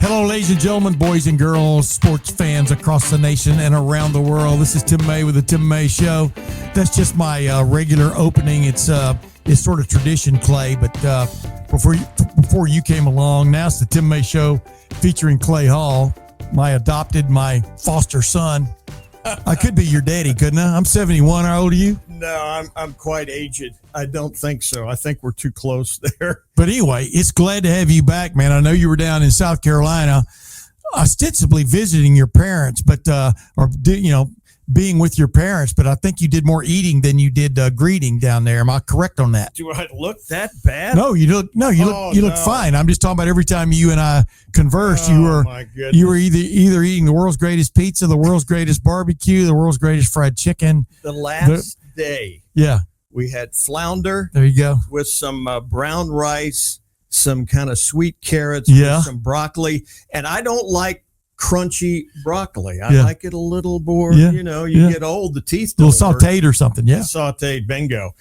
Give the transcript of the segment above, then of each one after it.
Hello, ladies and gentlemen, boys and girls, sports fans across the nation and around the world. This is Tim May with the Tim May Show. That's just my regular opening. It's sort of tradition, Clay, but before you came along, now it's the Tim May Show featuring Clay Hall, my foster son. I could be your daddy, couldn't I? I'm 71. How old are you? No, I'm quite aged. I don't think so. I think we're too close there. But anyway, it's glad to have you back, man. I know you were down in South Carolina, ostensibly visiting your parents, but being with your parents. But I think you did more eating than you did greeting down there. Am I correct on that? Do I look that bad? No, you look fine. I'm just talking about every time you and I conversed, you were either eating the world's greatest pizza, the world's greatest barbecue, the world's greatest fried chicken. The last day. Yeah. We had flounder. There you go. With some brown rice, some kind of sweet carrots, yeah, some broccoli. And I don't like crunchy broccoli. I like it a little more, get old, the teeth don't work. Sauteed or something, yeah. Sauteed, bingo.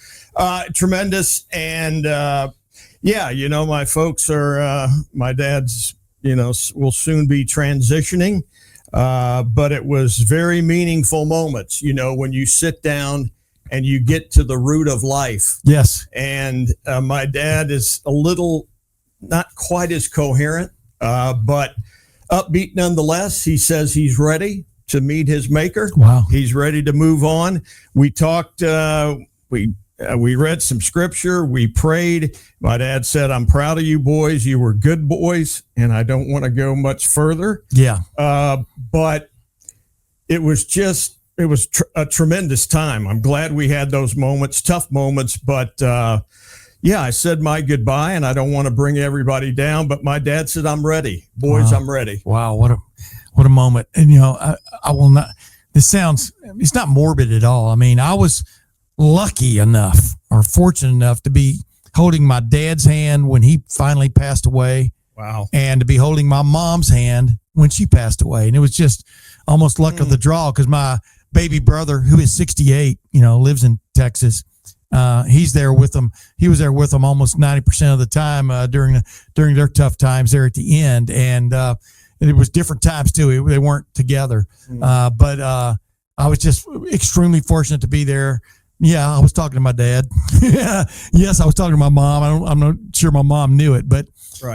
Tremendous. And, my folks are, my dad's, will soon be transitioning. But it was very meaningful moments, when you sit down and you get to the root of life. Yes. And my dad is a little, not quite as coherent, but upbeat nonetheless. He says he's ready to meet his maker. Wow. He's ready to move on. We talked, we read some scripture. We prayed. My dad said, I'm proud of you boys. You were good boys. And I don't want to go much further. Yeah. But it was a tremendous time. I'm glad we had those moments, tough moments, but I said my goodbye, and I don't want to bring everybody down, but my dad said, I'm ready. Boys, wow. I'm ready. Wow, what a moment. And, I will not, it's not morbid at all. I mean, I was lucky enough or fortunate enough to be holding my dad's hand when he finally passed away. Wow. And to be holding my mom's hand when she passed away. And it was just almost luck of the draw because my baby brother, who is 68, lives in Texas. He's there with them. He was there with them almost 90% of the time during their tough times there at the end. And it was different times too. They weren't together. But I was just extremely fortunate to be there. Yeah, I was talking to my dad. Yes, I was talking to my mom. I'm not sure my mom knew it, but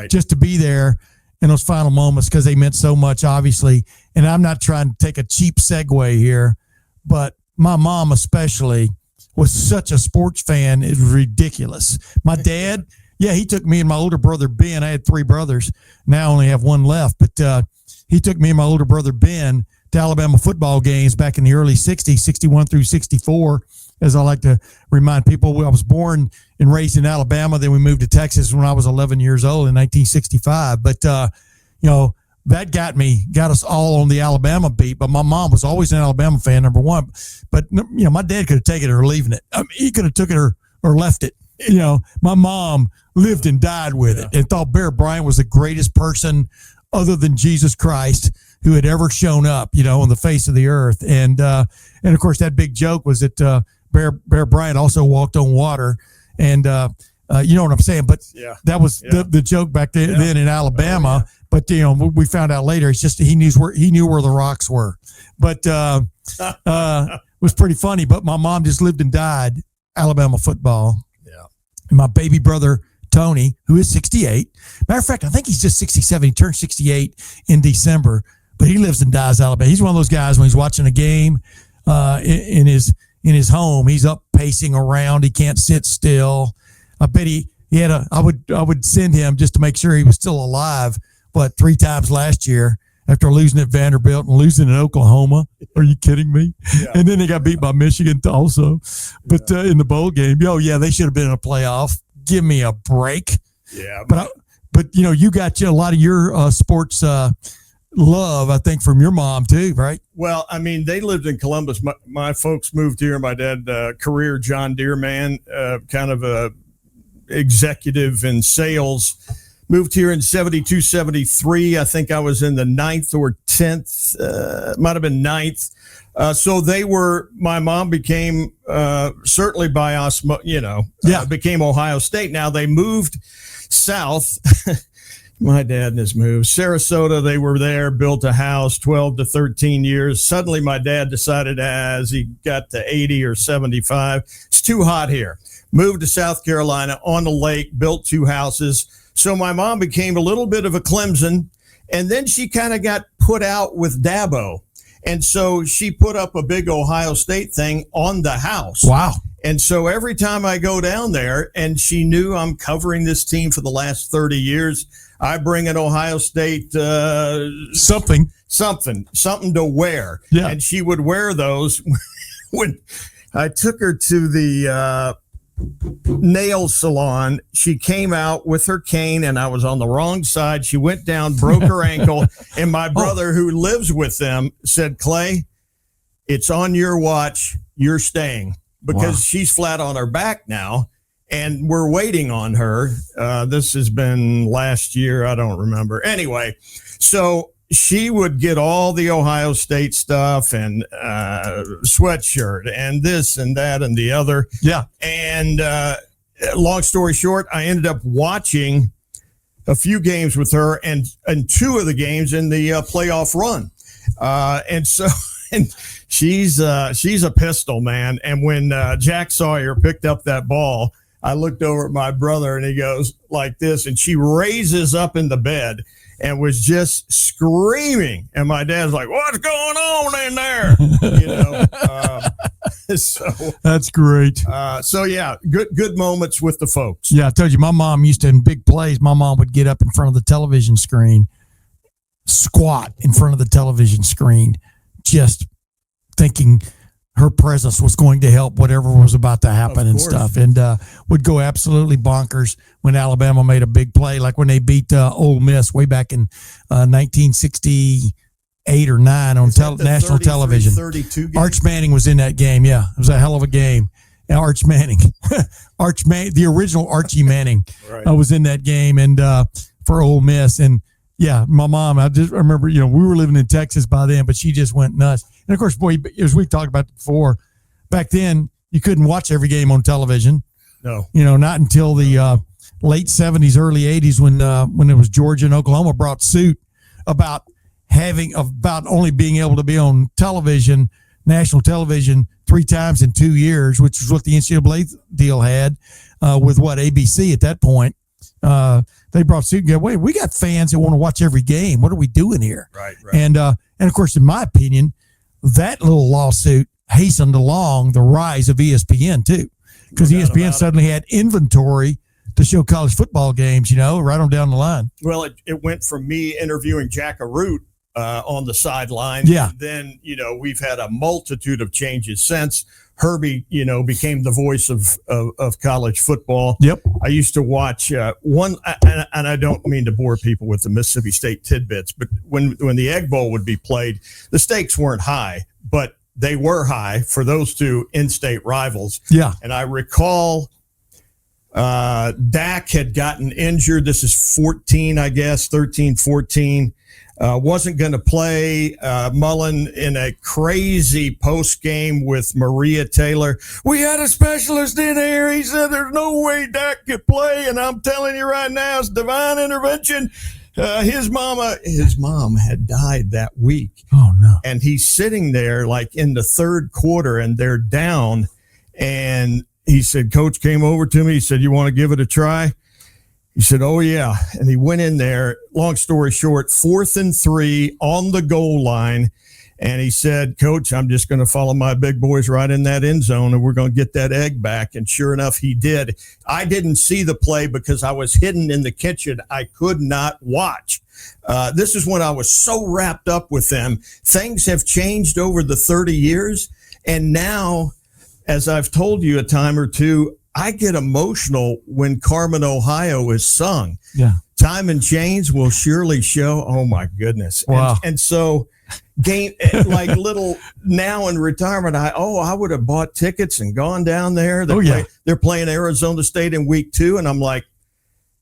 just to be there in those final moments because they meant so much, obviously. And I'm not trying to take a cheap segue here, but my mom especially was such a sports fan. It's ridiculous. My dad, he took me and my older brother, Ben. I had three brothers. Now I only have one left. But he took me and my older brother, Ben, to Alabama football games back in the early 60s, 61 through 64. As I like to remind people, I was born and raised in Alabama. Then we moved to Texas when I was 11 years old in 1965. But, that got us all on the Alabama beat. But my mom was always an Alabama fan, number one. But, my dad could have taken it or leaving it. I mean, he could have took it or left it. My mom lived and died with it and thought Bear Bryant was the greatest person other than Jesus Christ who had ever shown up, on the face of the earth. And of course, that big joke was that Bear Bryant also walked on water. And you know what I'm saying? But that was the joke back then in Alabama. But we found out later it's just he knew where the rocks were. But it was pretty funny. But my mom just lived and died Alabama football. Yeah. And my baby brother Tony, who is 68. Matter of fact, I think he's just 67. He turned 68 in December. But he lives and dies Alabama. He's one of those guys when he's watching a game in his home, he's up pacing around. He can't sit still. I bet he had I would send him just to make sure he was still alive. But 3 times last year after losing at Vanderbilt and losing in Oklahoma. Are you kidding me? Yeah. And then they got beat by Michigan also. But in the bowl game, they should have been in a playoff. Give me a break. Yeah. But you got a lot of your sports love, I think, from your mom too, right? Well, I mean, they lived in Columbus. My folks moved here. My dad, career John Deere man, kind of a executive in sales. Moved here in 72, 73. I think I was in the 9th or 10th, might have been 9th. So my mom became, certainly by osmosis, became Ohio State. Now they moved south. My dad and his moves. Sarasota, they were there, built a house, 12 to 13 years. Suddenly, my dad decided as he got to 80 or 75, it's too hot here. Moved to South Carolina on the lake, built 2 houses. So my mom became a little bit of a Clemson, and then she kind of got put out with Dabo. And so she put up a big Ohio State thing on the house. Wow. And so every time I go down there, and she knew I'm covering this team for the last 30 years, I bring an Ohio State something to wear. Yeah. And she would wear those. When I took her to the nail salon, she came out with her cane, and I was on the wrong side. She went down, broke her ankle, and my brother, who lives with them, said, Clay, it's on your watch. You're staying, because she's flat on her back now, and we're waiting on her. This has been last year. I don't remember. Anyway, so she would get all the Ohio State stuff and sweatshirt and this and that and the other. Yeah. And long story short, I ended up watching a few games with her, and 2 of the games in the playoff run. And so she's a pistol, man. And when Jack Sawyer picked up that ball, I looked over at my brother, and he goes like this, and she raises up in the bed and was just screaming. And my dad's like, what's going on in there? So that's great. So yeah, good moments with the folks. Yeah, I told you, my mom used to, in big plays, my mom would get up in front of the television screen, squat in front of the television screen, just thinking her presence was going to help whatever was about to happen and stuff, and would go absolutely bonkers when Alabama made a big play, like when they beat Ole Miss way back in 1968 or 9 on national television. 32 game? Arch Manning was in that game. Yeah, it was a hell of a game. Arch Manning, the original Archie Manning, right. Was in that game, and for Ole Miss. And yeah, my mom, I just remember, we were living in Texas by then, but she just went nuts. And of course, boy, as we talked about before, back then you couldn't watch every game on television. No, not until the late 70s, early 80s, when it was Georgia and Oklahoma brought suit about only being able to be on television, national television, 3 times in 2 years, which is what the NCAA deal had with ABC at that point. They brought suit and go, wait, we got fans that want to watch every game. What are we doing here? Right. And of course, in my opinion, that little lawsuit hastened along the rise of ESPN too, because ESPN suddenly had inventory to show college football games, right on down the line. Well, it went from me interviewing Jack Arute on the sideline. Yeah. And then, we've had a multitude of changes since. Herbie, became the voice of college football. Yep. I used to watch one, and I don't mean to bore people with the Mississippi State tidbits, but when the Egg Bowl would be played, the stakes weren't high, but they were high for those 2 in-state rivals. Yeah. And I recall Dak had gotten injured. This is 13, 14. Wasn't going to play. Mullen in a crazy post game with Maria Taylor. We had a specialist in here. He said there's no way Dak could play, and I'm telling you right now, it's divine intervention. His mom had died that week. Oh no! And he's sitting there like in the 3rd quarter, and they're down. And he said, Coach came over to me. He said, "You want to give it a try?" He said, oh, yeah. And he went in there, long story short, 4th and 3 on the goal line. And he said, Coach, I'm just going to follow my big boys right in that end zone, and we're going to get that egg back. And sure enough, he did. I didn't see the play because I was hidden in the kitchen. I could not watch. This is when I was so wrapped up with them. Things have changed over the 30 years. And now, as I've told you a time or two, I get emotional when Carmen, Ohio is sung. Yeah. Time and Chains will surely show. Oh my goodness. Wow. And so game, like little now in retirement, I would have bought tickets and gone down there. They're playing Arizona State in week 2. And I'm like,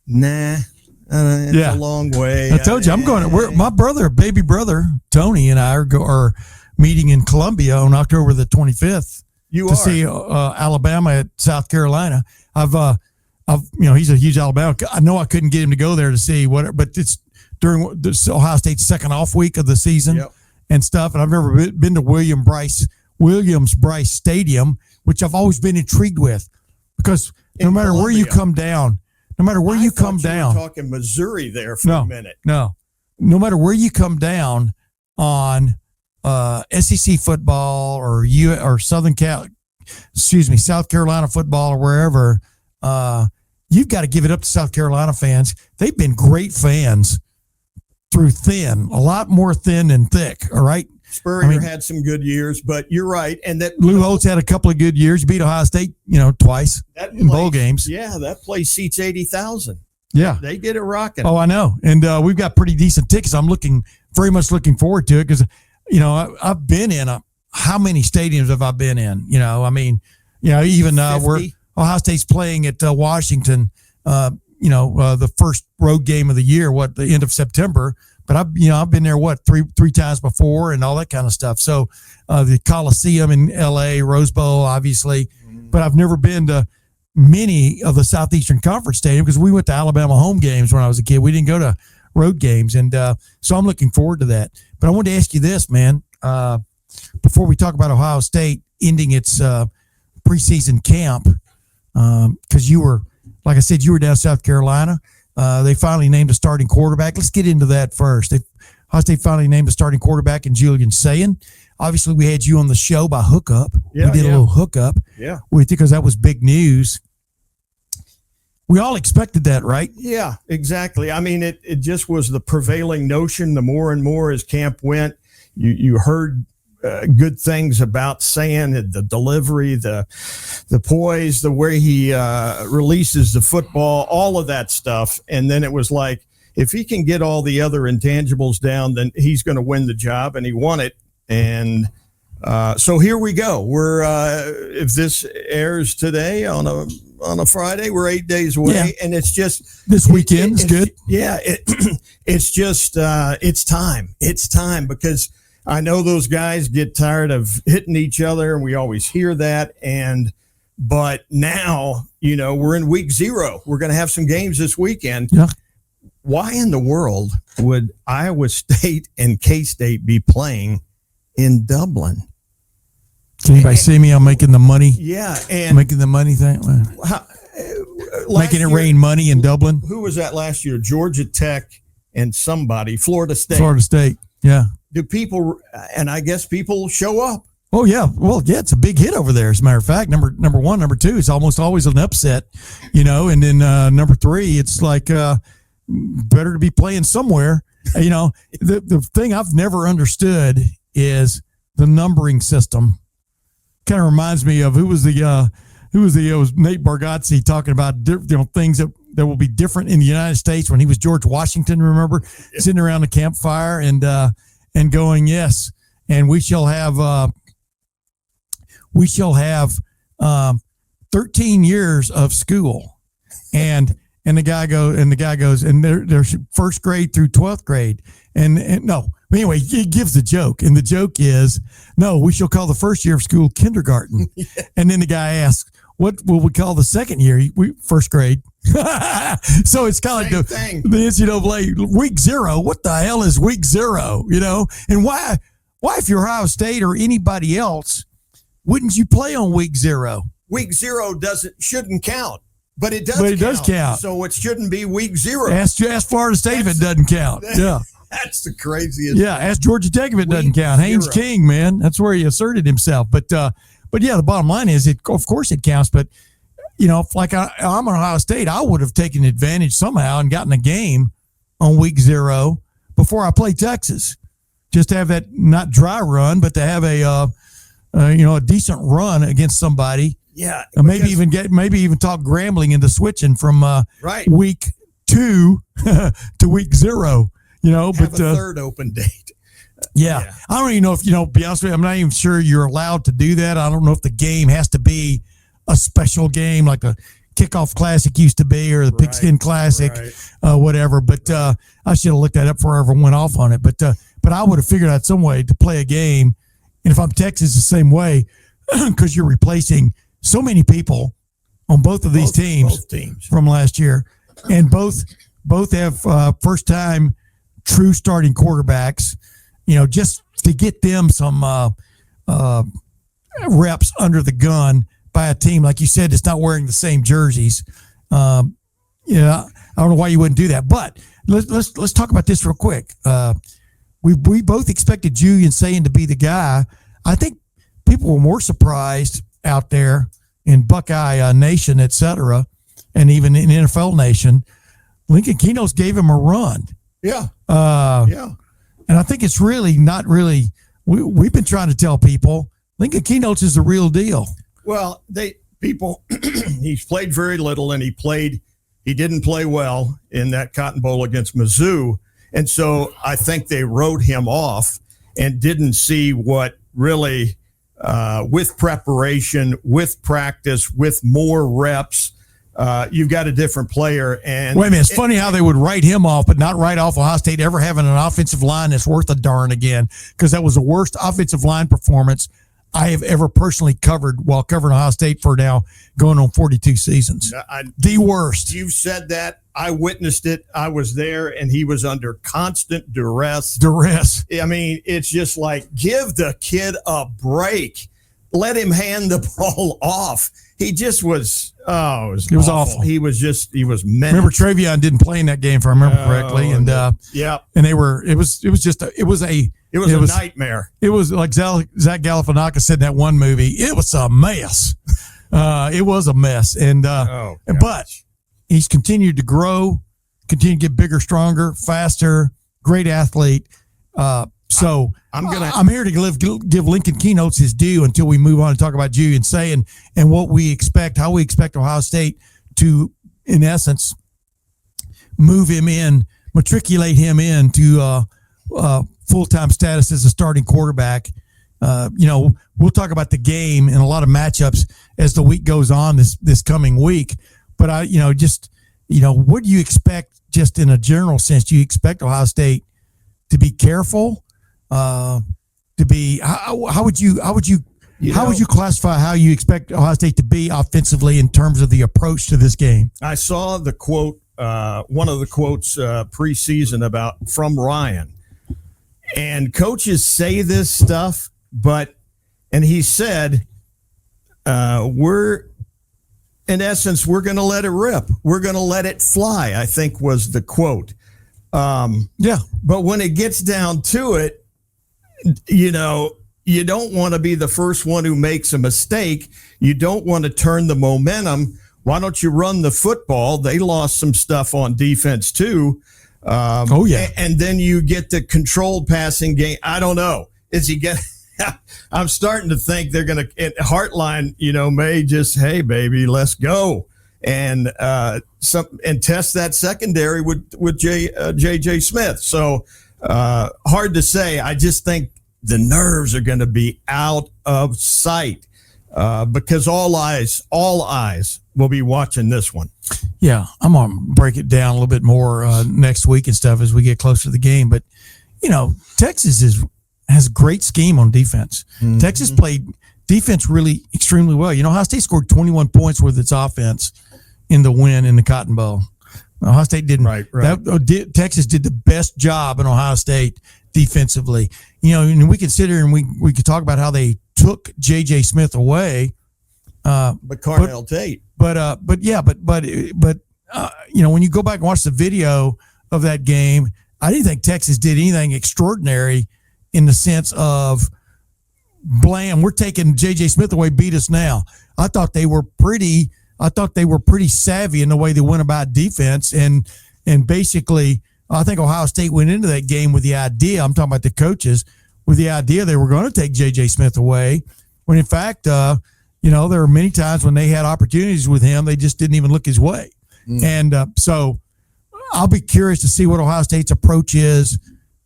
nah, it's a long way. I told you I'm going my baby brother, Tony, and I are meeting in Columbia on October the 25th. See Alabama at South Carolina. I he's a huge Alabama. I know I couldn't get him to go there to see what, but it's during the Ohio State's second off week of the season and stuff. And I've never been to Williams-Brice Stadium, which I've always been intrigued with, because no matter where you come down, were talking Missouri there for a minute. No matter where you come down on SEC football or South Carolina football or wherever, you've got to give it up to South Carolina fans. They've been great fans through thin, a lot more thin than thick. All right. Spurrier had some good years, but you're right. And that Lou Holtz had a couple of good years. Beat Ohio State, twice in bowl games. Yeah, that place seats 80,000. Yeah, they get it rocking. Oh, I know. And we've got pretty decent tickets. I'm very much looking forward to it because, I've been in how many stadiums have I been in? Even where Ohio State's playing at Washington, the first road game of the year, the end of September. But I've been there three times before and all that kind of stuff. So the Coliseum in LA, Rose Bowl, obviously, but I've never been to many of the Southeastern Conference stadiums because we went to Alabama home games when I was a kid. We didn't go to road games, and so I'm looking forward to that. But I wanted to ask you this, man, before we talk about Ohio State ending its preseason camp, because you were, like I said, you were down in South Carolina. They finally named a starting quarterback. Let's get into that first. Ohio State finally named a starting quarterback in Julian Sayin. Obviously, we had you on the show by hookup. We did a little hookup. Yeah. Because that was big news. We all expected that, right? Yeah, exactly. I mean, it just was the prevailing notion. The more and more as camp went, you heard good things about Sayin, the delivery, the poise, the way he releases the football, all of that stuff. And then it was like, if he can get all the other intangibles down, then he's going to win the job, and he won it. And so here we go. We're if this airs today on a Friday, we're 8 days away, and it's just this weekend is good. Yeah, it's just it's time. It's time because I know those guys get tired of hitting each other, and we always hear that. But now, we're in week 0. We're going to have some games this weekend. Yeah. Why in the world would Iowa State and K-State be playing in Dublin? Can anybody see me? I'm making the money. Yeah, and making the money thing. Making it rain money in Dublin. Who was that last year? Georgia Tech and somebody. Florida State. Florida State. Yeah. Do people? And I guess people show up. Oh yeah. Well, yeah. It's a big hit over there. As a matter of fact, number one, number two, it's almost always an upset. And then number 3, it's like better to be playing somewhere. The thing I've never understood is the numbering system. Kind of reminds me of who was it was Nate Bargatze talking about things that will be different in the United States when he was George Washington, remember, sitting around the campfire and going, yes, and we shall have 13 years of school. And the guy goes, and they're first grade through 12th grade. And no, anyway, he gives the joke. And the joke is, no, we shall call the first year of school kindergarten. And then the guy asks, what will we call the second year? First grade. So it's kind of like the NCAA week 0. What the hell is week 0? And why if you're Ohio State or anybody else, wouldn't you play on week 0? Week 0 shouldn't count. But it does count. So it shouldn't be week 0. Ask Florida State if it doesn't count. Yeah. That's the craziest. Yeah. Ask Georgia Tech if it doesn't count. Haynes King, man. That's where he asserted himself. But yeah, the bottom line is, of course it counts. But, like I'm on Ohio State, I would have taken advantage somehow and gotten a game on week 0 before I play Texas. Just to have that not dry run, but to have a decent run against somebody. Yeah, maybe even talk Grambling into switching from week 2 to week 0. Have a third open date. Yeah. I don't even know if be honest with you, I'm not even sure you're allowed to do that. I don't know if the game has to be a special game like a kickoff classic used to be, or the Pigskin Classic, whatever. But I should have looked that up before I ever went off on it. But I would have figured out some way to play a game, and if I'm Texas, the same way, because you're replacing so many people on both of these teams from last year, and both have first time true starting quarterbacks. Just to get them some reps under the gun by a team, like you said, it's not wearing the same jerseys. I don't know why you wouldn't do that, but let's talk about this real quick. We both expected Julian Sayin to be the guy. I think people were more surprised out there in Buckeye Nation, et cetera, and even in NFL Nation. Lincoln Keno's gave him a run. Yeah. And I think it's really not really. We've been trying to tell people Lincoln Keno's is the real deal. Well, he's played very little, and he didn't play well in that Cotton Bowl against Mizzou. And so I think they wrote him off and didn't see what really, with preparation, with practice, with more reps, you've got a different player. And wait a minute, it's funny how they would write him off, but not write off Ohio State ever having an offensive line that's worth a darn again, because that was the worst offensive line performance I have ever personally covered while covering Ohio State for now going on 42 seasons. The worst. You said that. I witnessed it. I was there, and he was under constant duress. I mean, it's just like, give the kid a break. Let him hand the ball off. He just was, it was awful. He was menaced. Remember, Travion didn't play in that game, if I remember correctly. And yeah. And it was a nightmare. It was like Zach Galifianakis said in that one movie. It was a mess. It was a mess. And but he's continued to grow, continue to get bigger, stronger, faster, great athlete. So I'm here to give Lincoln Keno's his due until we move on and talk about Julian Sayin and what we expect, how we expect Ohio State to, in essence, matriculate him into full-time status as a starting quarterback. We'll talk about the game and a lot of matchups as the week goes on this coming week. But what do you expect, just in a general sense? Do you expect Ohio State to be careful? How would you classify how you expect Ohio State to be offensively in terms of the approach to this game? I saw the quote, one of the quotes preseason from Ryan, and coaches say this stuff, and he said, we're going to let it rip. We're going to let it fly, I think was the quote. But when it gets down to it, you don't want to be the first one who makes a mistake. You don't want to turn the momentum. Why don't you run the football? They lost some stuff on defense too. And then you get the controlled passing game. I don't know. I'm starting to think they're going to, Heartline, may just, hey baby, let's go. And test that secondary with JJ Smith. So hard to say. I just think the nerves are going to be out of sight because all eyes will be watching this one. Yeah, I'm going to break it down a little bit more next week and stuff as we get closer to the game. But Texas has a great scheme on defense. Mm-hmm. Texas played defense really extremely well. Ohio State scored 21 points with its offense in the win in the Cotton Bowl. Ohio State didn't. Right. Texas did the best job in Ohio State defensively. And we could sit here and we could talk about how they took J.J. Smith away. But Carnell Tate. But when you go back and watch the video of that game, I didn't think Texas did anything extraordinary in the sense of blam, we're taking J.J. Smith away, beat us now. I thought they were pretty savvy in the way they went about defense. And basically, I think Ohio State went into that game with the idea, I'm talking about the coaches, with the idea they were going to take J.J. Smith away, when in fact, there were many times when they had opportunities with him, they just didn't even look his way. Mm. And so I'll be curious to see what Ohio State's approach is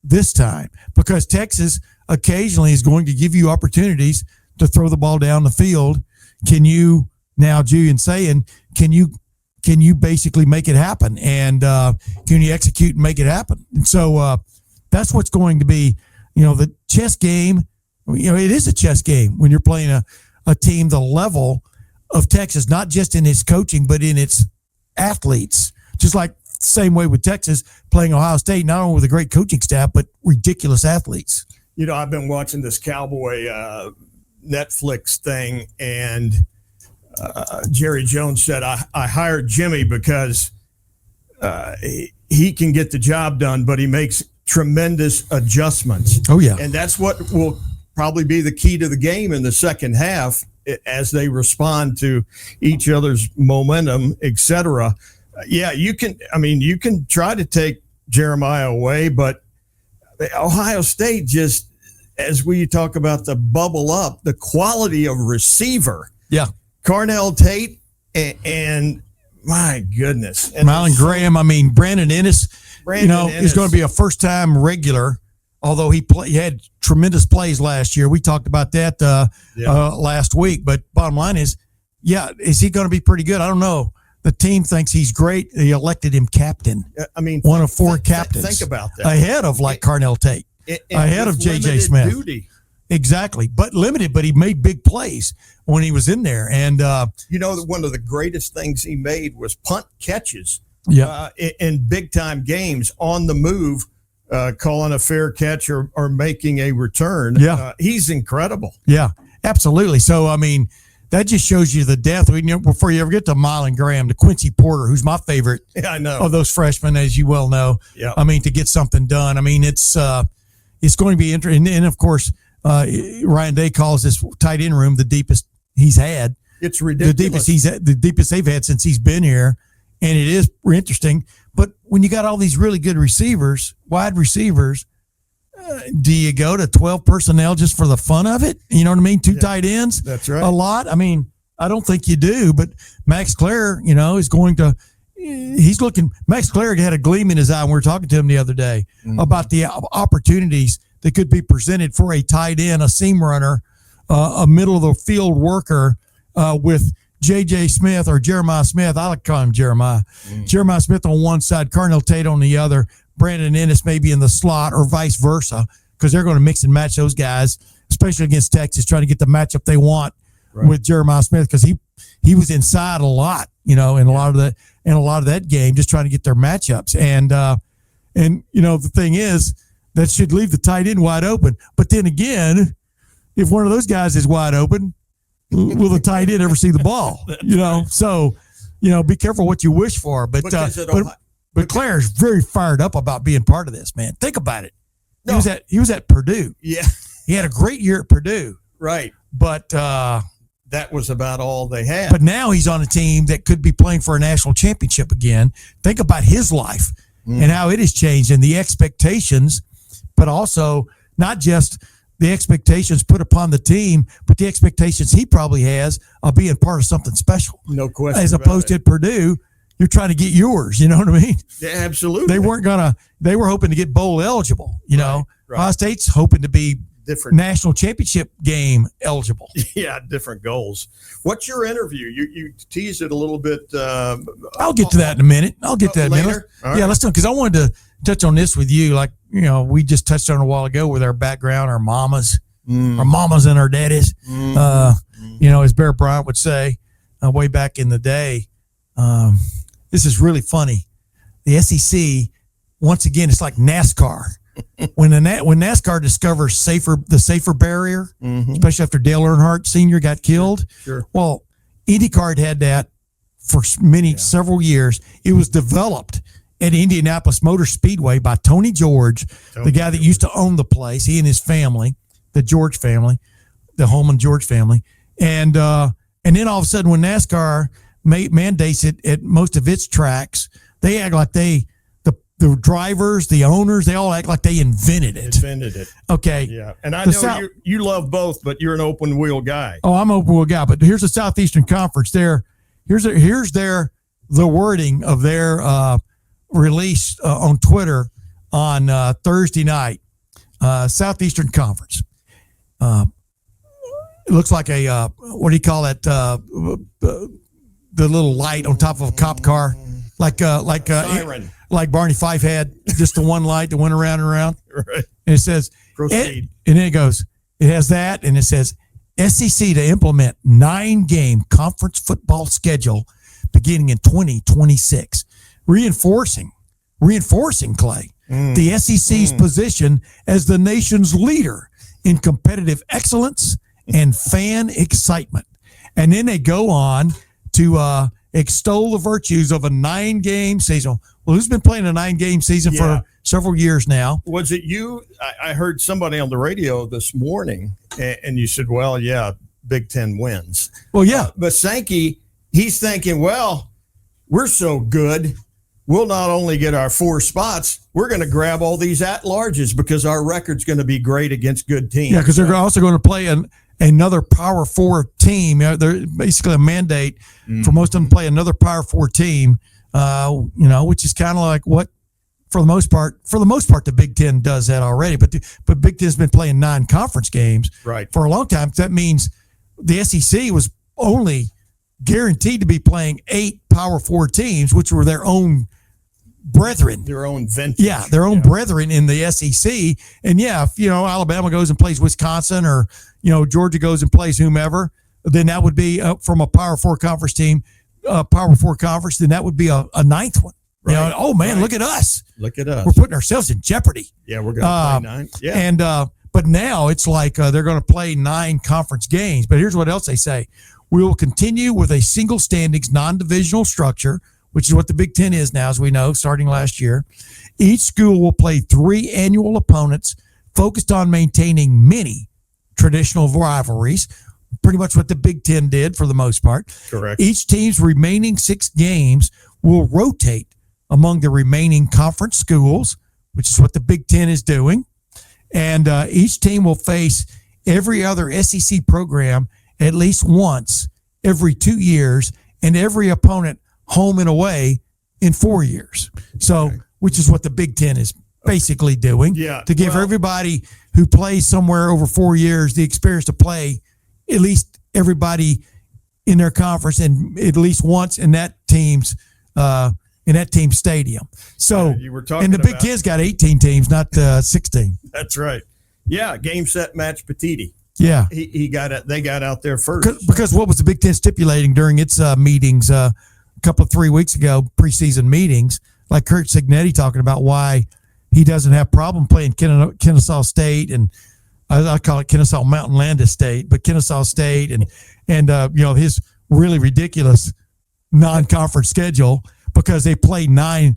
this time, because Texas occasionally is going to give you opportunities to throw the ball down the field. Can you, now Julian Sayin, can you basically make it happen? And can you execute and make it happen? And so that's what's going to be, the chess game. It is a chess game when you're playing a team the level of Texas, not just in its coaching, but in its athletes. Just like same way with Texas playing Ohio State, not only with a great coaching staff, but ridiculous athletes. You know, I've been watching this Cowboy Netflix thing, and Jerry Jones said, I hired Jimmy because he can get the job done, but he makes tremendous adjustments. Oh, yeah. And that's what will probably be the key to the game in the second half as they respond to each other's momentum, et cetera. Yeah, you can try to take Jeremiah away, but Ohio State just, as we talk about the bubble up, the quality of receiver. Yeah. Carnell Tate and my goodness. And Marlon Graham. I mean, Brandon Ennis, is going to be a first-time regular, although he had tremendous plays last year. We talked about that last week. But bottom line is, is he going to be pretty good? I don't know. The team thinks he's great. They elected him captain. I mean, one of four captains. Think about that. Ahead of Carnell Tate, ahead of J.J. Smith. Duty. Exactly, but limited. But he made big plays when he was in there. And one of the greatest things he made was punt catches. Yeah, in big time games on the move, calling a fair catch or making a return. Yeah, he's incredible. Yeah, absolutely. So I mean, that just shows you the depth. Before you ever get to Marlon Graham, to Quincy Porter, who's my favorite of those freshmen, as you well know. Yeah. I mean, to get something done. I mean, it's going to be interesting. And of course, Ryan Day calls this tight end room the deepest he's had. It's ridiculous. The deepest they've had since he's been here. And it is interesting. But when you got all these really good receivers, wide receivers, do you go to 12 personnel just for the fun of it? You know what I mean? Two tight ends. That's right. A lot. I mean, I don't think you do, but Max Clare, is going to, Max Clare had a gleam in his eye when we were talking to him the other day about the opportunities that could be presented for a tight end, a seam runner, a middle of the field worker with J.J. Smith or Jeremiah Smith. I like to call him Jeremiah. Jeremiah Smith on one side, Carnell Tate on the other, Brandon Ennis maybe in the slot or vice versa, because they're going to mix and match those guys, especially against Texas, trying to get the matchup they want with Jeremiah Smith, because he was inside a lot, in a lot of that game, just trying to get their matchups. And the thing is, that should leave the tight end wide open. But then again, if one of those guys is wide open, will the tight end ever see the ball? Right. So, be careful what you wish for. But Claire's very fired up about being part of this, man. Think about it. No. He was at Purdue. Yeah. He had a great year at Purdue. Right. But that was about all they had. But now he's on a team that could be playing for a national championship again. Think about his life and how it has changed, and the expectations, but also not just the expectations put upon the team, but the expectations he probably has of being part of something special. No question. As opposed to at Purdue, you're trying to get yours. You know what I mean? Yeah, absolutely. They were hoping to get bowl eligible. Right. Ohio State's hoping to be different national championship game eligible. Yeah, different goals. What's your interview? You teased it a little bit. I'll get to that in a minute. Later? Yeah, let's do it, because I wanted to touch on this with you. Like, we just touched on it a while ago with our background, our mamas, our mamas and our daddies. As Bear Bryant would say way back in the day. This is really funny. The SEC, once again, it's like NASCAR. When NASCAR discovers the safer barrier, especially after Dale Earnhardt Sr. got killed. Sure. Well, IndyCar had that for several years. It was developed at Indianapolis Motor Speedway by Tony George, the guy that used to own the place. He and his family, the George family, the Holman George family, and then all of a sudden, when NASCAR mandates it at most of its tracks, they act like the drivers, the owners, they all act like they invented it. Okay. Yeah. And I know you love both, but you're an open wheel guy. Oh, I'm an open wheel guy. But here's the Southeastern Conference. Here's the wording of their release on Twitter on Thursday night. Southeastern Conference. It looks like a what do you call it? The little light on top of a cop car, like siren. Like Barney Fife had, just the one light that went around and around. Right. And it says, proceed. And then it goes, it has that, and it says SEC to implement 9-game conference football schedule beginning in 2026, reinforcing Clay, the SEC's position as the nation's leader in competitive excellence and fan excitement. And then they go on to extol the virtues of a 9-game season. Well, who's been playing a 9-game season for several years now? Was it you? I heard somebody on the radio this morning, and you said, well, yeah, Big Ten wins. Well, yeah. But Sankey, he's thinking, well, we're so good, we'll not only get our 4 spots, we're going to grab all these at-larges because our record's going to be great against good teams. Yeah, because they're also going to play another Power 4 team. They're basically a mandate for most of them to play another Power 4 team, which is kind of like what, for the most part, the Big Ten does that already. But Big Ten's been playing 9 conference games for a long time. That means the SEC was only guaranteed to be playing 8 Power 4 teams, which were their own brethren. Their own vintage. Yeah, their own brethren in the SEC. And if Alabama goes and plays Wisconsin, or Georgia goes and plays whomever, then that would be from a Power 4 conference team, Power 4 conference, then that would be a 9th one. Right. Look at us. Look at us. We're putting ourselves in jeopardy. Yeah, we're going to play 9. Yeah. And but now it's like they're going to play 9 conference games. But here's what else they say. We will continue with a single standings non-divisional structure, which is what the Big Ten is now, as we know, starting last year. Each school will play 3 annual opponents focused on maintaining many traditional rivalries, pretty much what the Big Ten did for the most part. Correct. Each team's remaining 6 games will rotate among the remaining conference schools, which is what the Big Ten is doing. And each team will face every other SEC program at least once every 2 years, and every opponent home and away in 4 years. So, which is what the Big Ten is basically doing. Yeah. To give everybody who plays somewhere over 4 years the experience to play at least everybody in their conference and at least once in that team's stadium. So, and the Big Ten's got 18 teams, not 16. That's right. Yeah, game, set, match, Petiti. Yeah, he got it. They got out there first because what was the Big Ten stipulating during its meetings a couple of 3 weeks ago, preseason meetings, like Kurt Signetti talking about why he doesn't have problem playing Kennesaw State, and I call it Kennesaw Mountain Landis State, but Kennesaw State and his really ridiculous non-conference schedule, because they play 9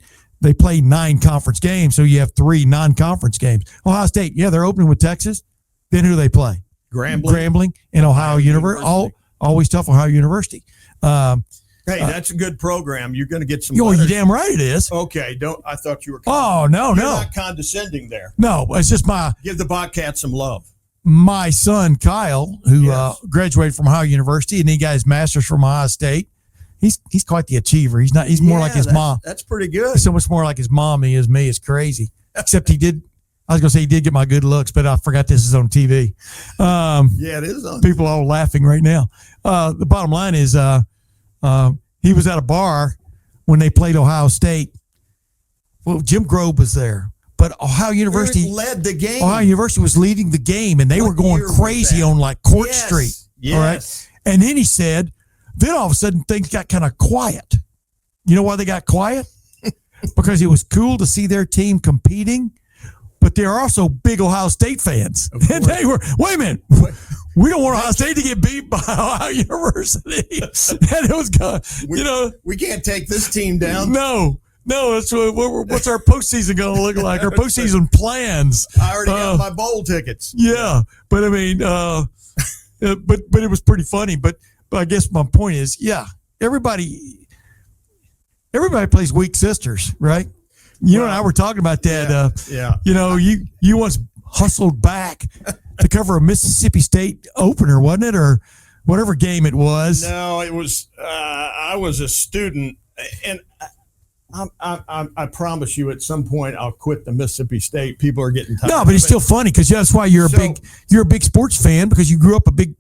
conference games, so you have 3 non-conference games. Ohio State, they're opening with Texas. Then who do they play? Grambling and Ohio University. Always tough, Ohio University. Hey, that's a good program. You're going to get some. Oh, you damn right it is. Okay, I thought you were. Oh no, You're not condescending there. No, it's just give the Bobcats some love. My son Kyle, who graduated from Ohio University, and he got his master's from Ohio State. He's quite the achiever. He's more like his mom. That's pretty good. He's so much more like his mom than he is me. It's crazy. Except he did. I was going to say he did get my good looks, but I forgot this is on TV. It is on. People are all laughing right now. The bottom line is he was at a bar when they played Ohio State. Well, Jim Grobe was there, but Ohio University led the game. Ohio University was leading the game, and they were going crazy on like Court Street. Yes. All right. And then he said, then all of a sudden things got kind of quiet. You know why they got quiet? Because it was cool to see their team competing, but they're also big Ohio State fans. And they were, wait a minute, we don't want Ohio State to get beat by Ohio University. And it was, we can't take this team down. No, that's what's our postseason going to look like? Our postseason plans. I already got my bowl tickets. Yeah, but I mean, but it was pretty funny. But I guess my point is, everybody plays weak sisters, right? You and I were talking about that. You once hustled back to cover a Mississippi State opener, wasn't it, or whatever game it was? No, it was. I was a student, and I promise you, at some point, I'll quit the Mississippi State. People are getting tired. No, but it's still funny because that's why you're a big sports fan, because you grew up a big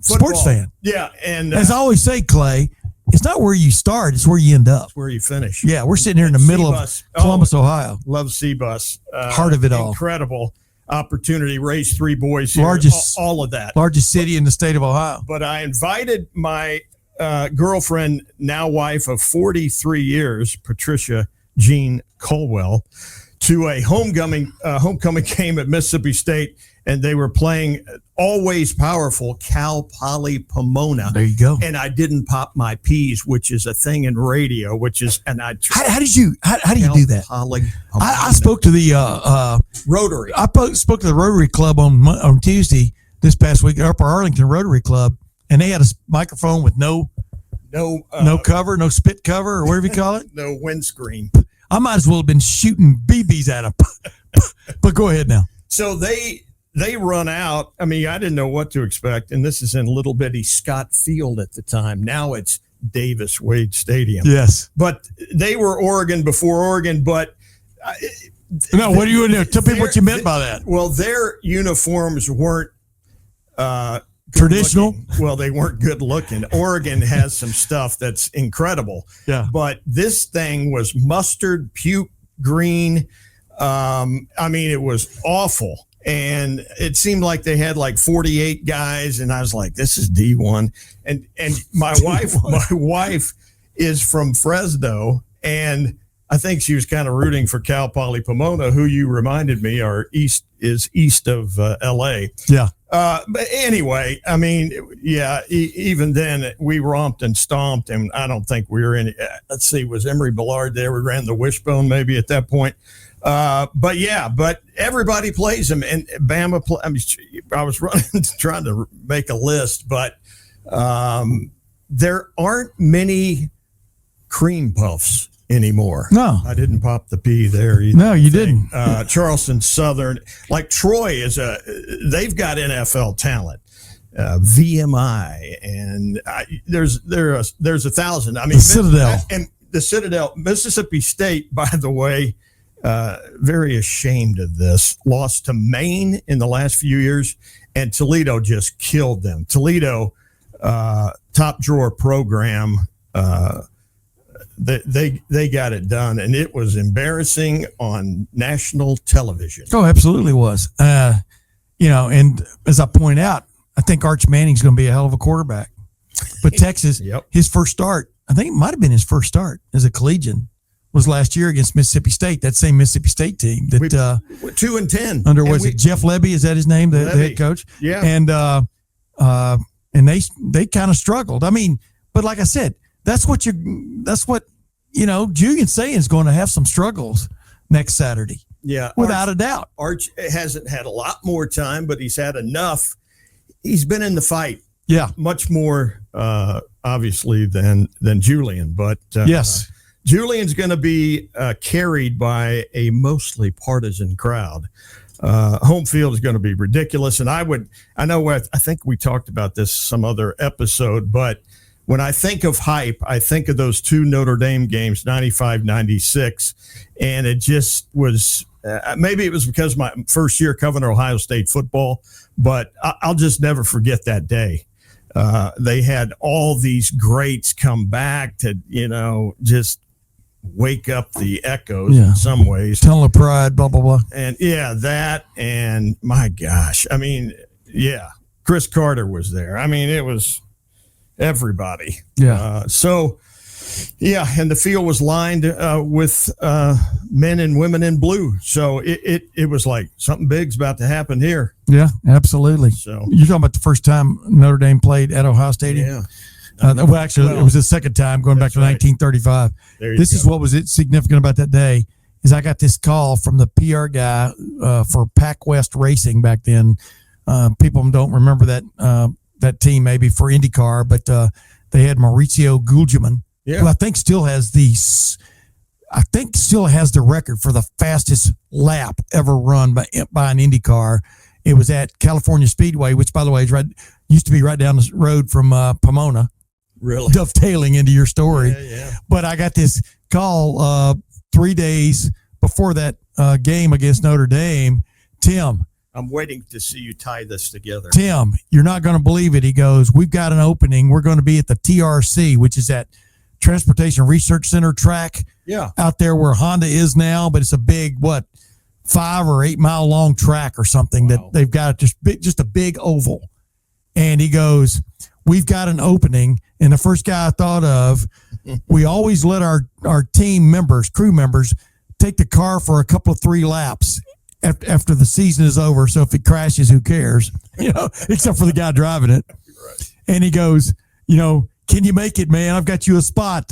sports fan. Yeah, and as I always say, Clay, it's not where you start; it's where you end up. It's where you finish. Yeah, we're sitting here in the middle of Columbus, Ohio. Love C-Bus. Heart of it all. Incredible. opportunity, raised 3 boys here, all of that. Largest city in the state of Ohio. But I invited my girlfriend, now wife of 43 years, Patricia Jean Colwell, to a homecoming game at Mississippi State, and they were playing always powerful Cal Poly Pomona. There you go. And I didn't pop my P's, which is a thing in radio, how do you do that? Poly I spoke to the Rotary. I spoke to the Rotary Club on Tuesday this past week, Upper Arlington Rotary Club, and they had a microphone with no cover, no spit cover, or whatever you call it. No windscreen. I might as well have been shooting BBs at them. But go ahead now. So they run out. I mean, I didn't know what to expect. And this is in little bitty Scott Field at the time. Now it's Davis Wade Stadium. Yes. But they were Oregon before Oregon. But no, what do you do? Tell people what you meant by that. Well, their uniforms weren't traditional. Looking. Well, they weren't good looking. Oregon has some stuff that's incredible. Yeah. But this thing was mustard, puke green. I mean, it was awful. And it seemed like they had like 48 guys. And I was like, this is D1. And my wife is from Fresno. And I think she was kind of rooting for Cal Poly Pomona, who you reminded me is east of LA. Yeah. But anyway, I mean, yeah, even then we romped and stomped, and I don't think we were in. Let's see, was Emery Ballard there? We ran the wishbone maybe at that point. But everybody plays them, and Bama. I was trying to make a list, but there aren't many cream puffs anymore. No, I didn't pop the P there either. No, you didn't. Charleston Southern, like Troy they've got NFL talent, VMI, and there's 1,000. I mean, Citadel and the Citadel, Mississippi State, by the way, very ashamed of this. Lost to Maine in the last few years, and Toledo just killed them. Toledo, top drawer program. They got it done, and it was embarrassing on national television. Oh, absolutely was. And as I point out, I think Arch Manning's going to be a hell of a quarterback. But Texas, Yep. His first start, I think it might have been his first start as a collegian, was last year against Mississippi State. That same Mississippi State team that 2-10 under Jeff Levy? Is that his name? The head coach. Yeah, and they kind of struggled. I mean, but like I said. That's what Julian Sayin is going to have some struggles next Saturday. Yeah. Without a doubt. Arch hasn't had a lot more time, but he's had enough. He's been in the fight. Yeah. Much more, obviously, than Julian. But yes, Julian's going to be carried by a mostly partisan crowd. Home field is going to be ridiculous. And I think we talked about this some other episode, but when I think of hype, I think of those 2 Notre Dame games, 95-96, and it just was maybe it was because my first year covering Ohio State football, but I'll just never forget that day. They had all these greats come back to, just wake up the echoes in some ways. Tunnel of Pride, blah, blah, blah. And, that, and my gosh, I mean, Chris Carter was there. I mean, it was everybody. Yeah. And the field was lined with men and women in blue. So it was like something big's about to happen here. Yeah, absolutely. So you're talking about the first time Notre Dame played at Ohio Stadium? Yeah. It was the second time going back to 1935. This is what was significant about that day is I got this call from the PR guy for Pac West Racing back then. People don't remember that team maybe for IndyCar, but they had Mauricio Gugelmin, who I think still has the record for the fastest lap ever run by an IndyCar. It was at California Speedway, which by the way used to be right down the road from Pomona. Really? Dovetailing into your story. Yeah. But I got this call 3 days before that game against Notre Dame. Tim, I'm waiting to see you tie this together. Tim, you're not going to believe it. He goes, we've got an opening. We're going to be at the TRC, which is that Transportation Research Center track out there where Honda is now, but it's a big, 5 or 8 mile long track or something that they've got just a big oval. And he goes, we've got an opening. And the first guy I thought of, we always let our team members, crew members, take the car for a couple of 3 laps after the season is over. So if it crashes, who cares? Except for the guy driving it. Right. And he goes, can you make it, man? I've got you a spot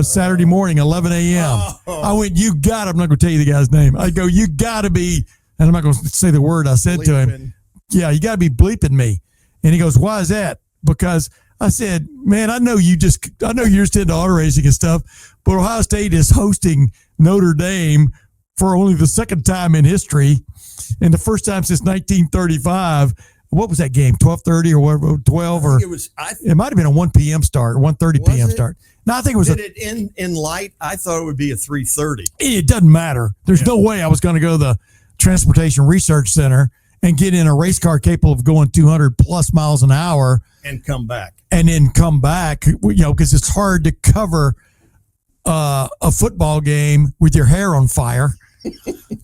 Saturday morning, 11 a.m. I went, you got it. I'm not going to tell you the guy's name. I go, you got to be, and I'm not going to say the word I said to him. Yeah, you got to be bleeping me. And he goes, why is that? Because I said, man, I know you're just into auto racing and stuff, but Ohio State is hosting Notre Dame for only the second time in history and the first time since 1935. What was that game? 12:30 or whatever, 12 or it might have been a 1 p.m. start, 1:30 p.m. start. No, I think it was. Did it end in light? I thought it would be a 3:30. It doesn't matter. There's no way I was going to go to the Transportation Research Center and get in a race car capable of going 200 plus miles an hour and come back. And then come back, because it's hard to cover a football game with your hair on fire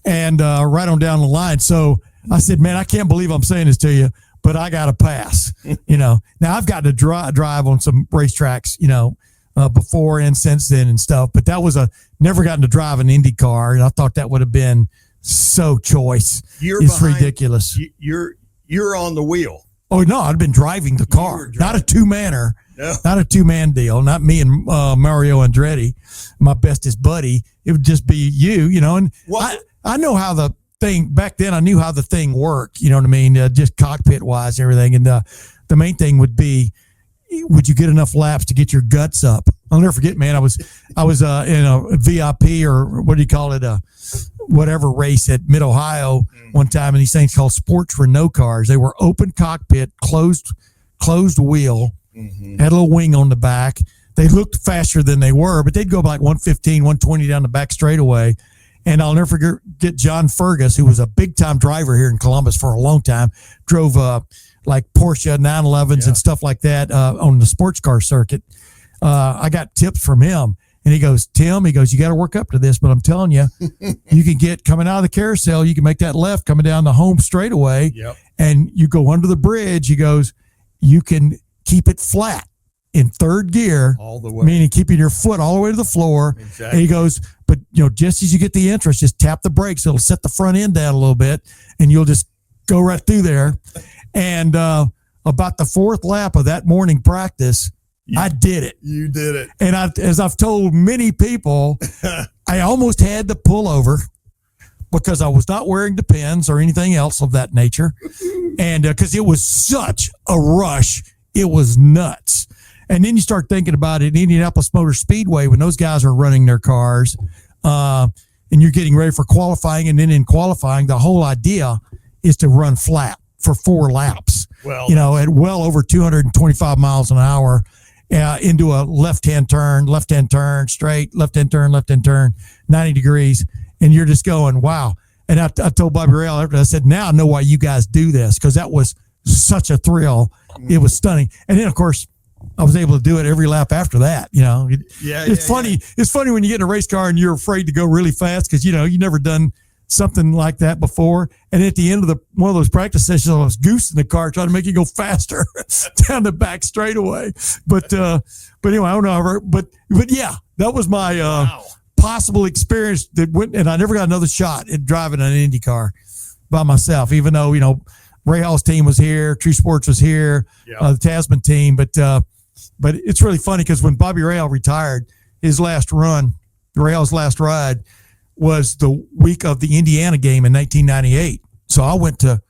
and right on down the line. So I said, man, I can't believe I'm saying this to you, but I got to pass. Now I've got to drive on some racetracks, before and since then and stuff. But that was never gotten to drive an Indy car, and I thought that would have been so choice. It's ridiculous. You're on the wheel. Oh no, I'd been driving the car, not a 2-manner, not a 2-man deal, not me and Mario Andretti, my bestest buddy. It would just be you, and I know how the thing back then. I knew how the thing worked. You know what I mean? Just cockpit wise, everything. And the main thing would be, would you get enough laps to get your guts up? I'll never forget, man. I was in a VIP or what do you call it? Whatever race at Mid Ohio one time, and these things called sports Renault cars. They were open cockpit, closed wheel, had a little wing on the back. They looked faster than they were, but they'd go like 115, 120 down the back straightaway. And I'll never forget John Fergus, who was a big time driver here in Columbus for a long time, drove like Porsche 911s and stuff like that on the sports car circuit. I got tips from him. And he goes, Tim, you got to work up to this, but I'm telling you, you can get coming out of the carousel, you can make that left coming down the home straightaway, and you go under the bridge. He goes, you can keep it flat in third gear, all the way, meaning keeping your foot all the way to the floor. Exactly. And he goes, but just as you get the entrance, just tap the brakes. It'll set the front end down a little bit, and you'll just go right through there. And about the 4th lap of that morning practice, I did it. You did it. And as I've told many people, I almost had to pull over because I was not wearing Depends or anything else of that nature. And because it was such a rush, it was nuts. And then you start thinking about it in Indianapolis Motor Speedway when those guys are running their cars and you're getting ready for qualifying. And then in qualifying, the whole idea is to run flat for 4 laps, at well over 225 miles an hour. Into a left-hand turn, straight, left-hand turn, 90 degrees. And you're just going, wow. And I told Bobby Rail after, I said, now I know why you guys do this, because that was such a thrill. It was stunning. And then, of course, I was able to do it every lap after that. It's funny. Yeah. It's funny when you get in a race car and you're afraid to go really fast because, you've never done something like that before. And at the end of one of those practice sessions, I was goosing the car trying to make it go faster down the back straightaway. But anyway, I don't know. But yeah, that was my possible experience that went, and I never got another shot at driving an Indy car by myself, even though, Ray Hall's team was here, True Sports was here, the Tasman team. But it's really funny because when Bobby Ray Hall retired, his last run, Ray Hall's last ride, was the week of the Indiana game in 1998. So I went to,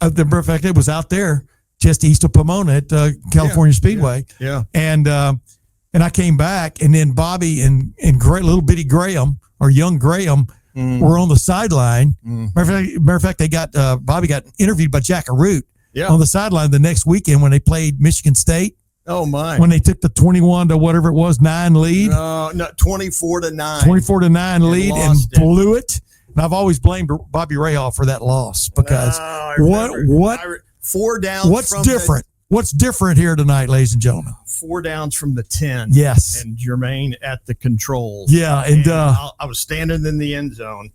the matter of fact, it was out there just east of Pomona at California Speedway. Yeah. And I came back, and then Bobby and little bitty Graham, or young Graham, were on the sideline. Matter of fact, they got Bobby got interviewed by Jack Arute on the sideline the next weekend when they played Michigan State. Oh my! When they took the 21 to whatever it was 9 lead. No, 24-9. 24-9 lead and blew it. And I've always blamed Bobby Rahal for that loss because what 4 downs. What's different? What's different here tonight, ladies and gentlemen? 4 downs from the 10. Yes. And Jermaine at the controls. Yeah, and I was standing in the end zone,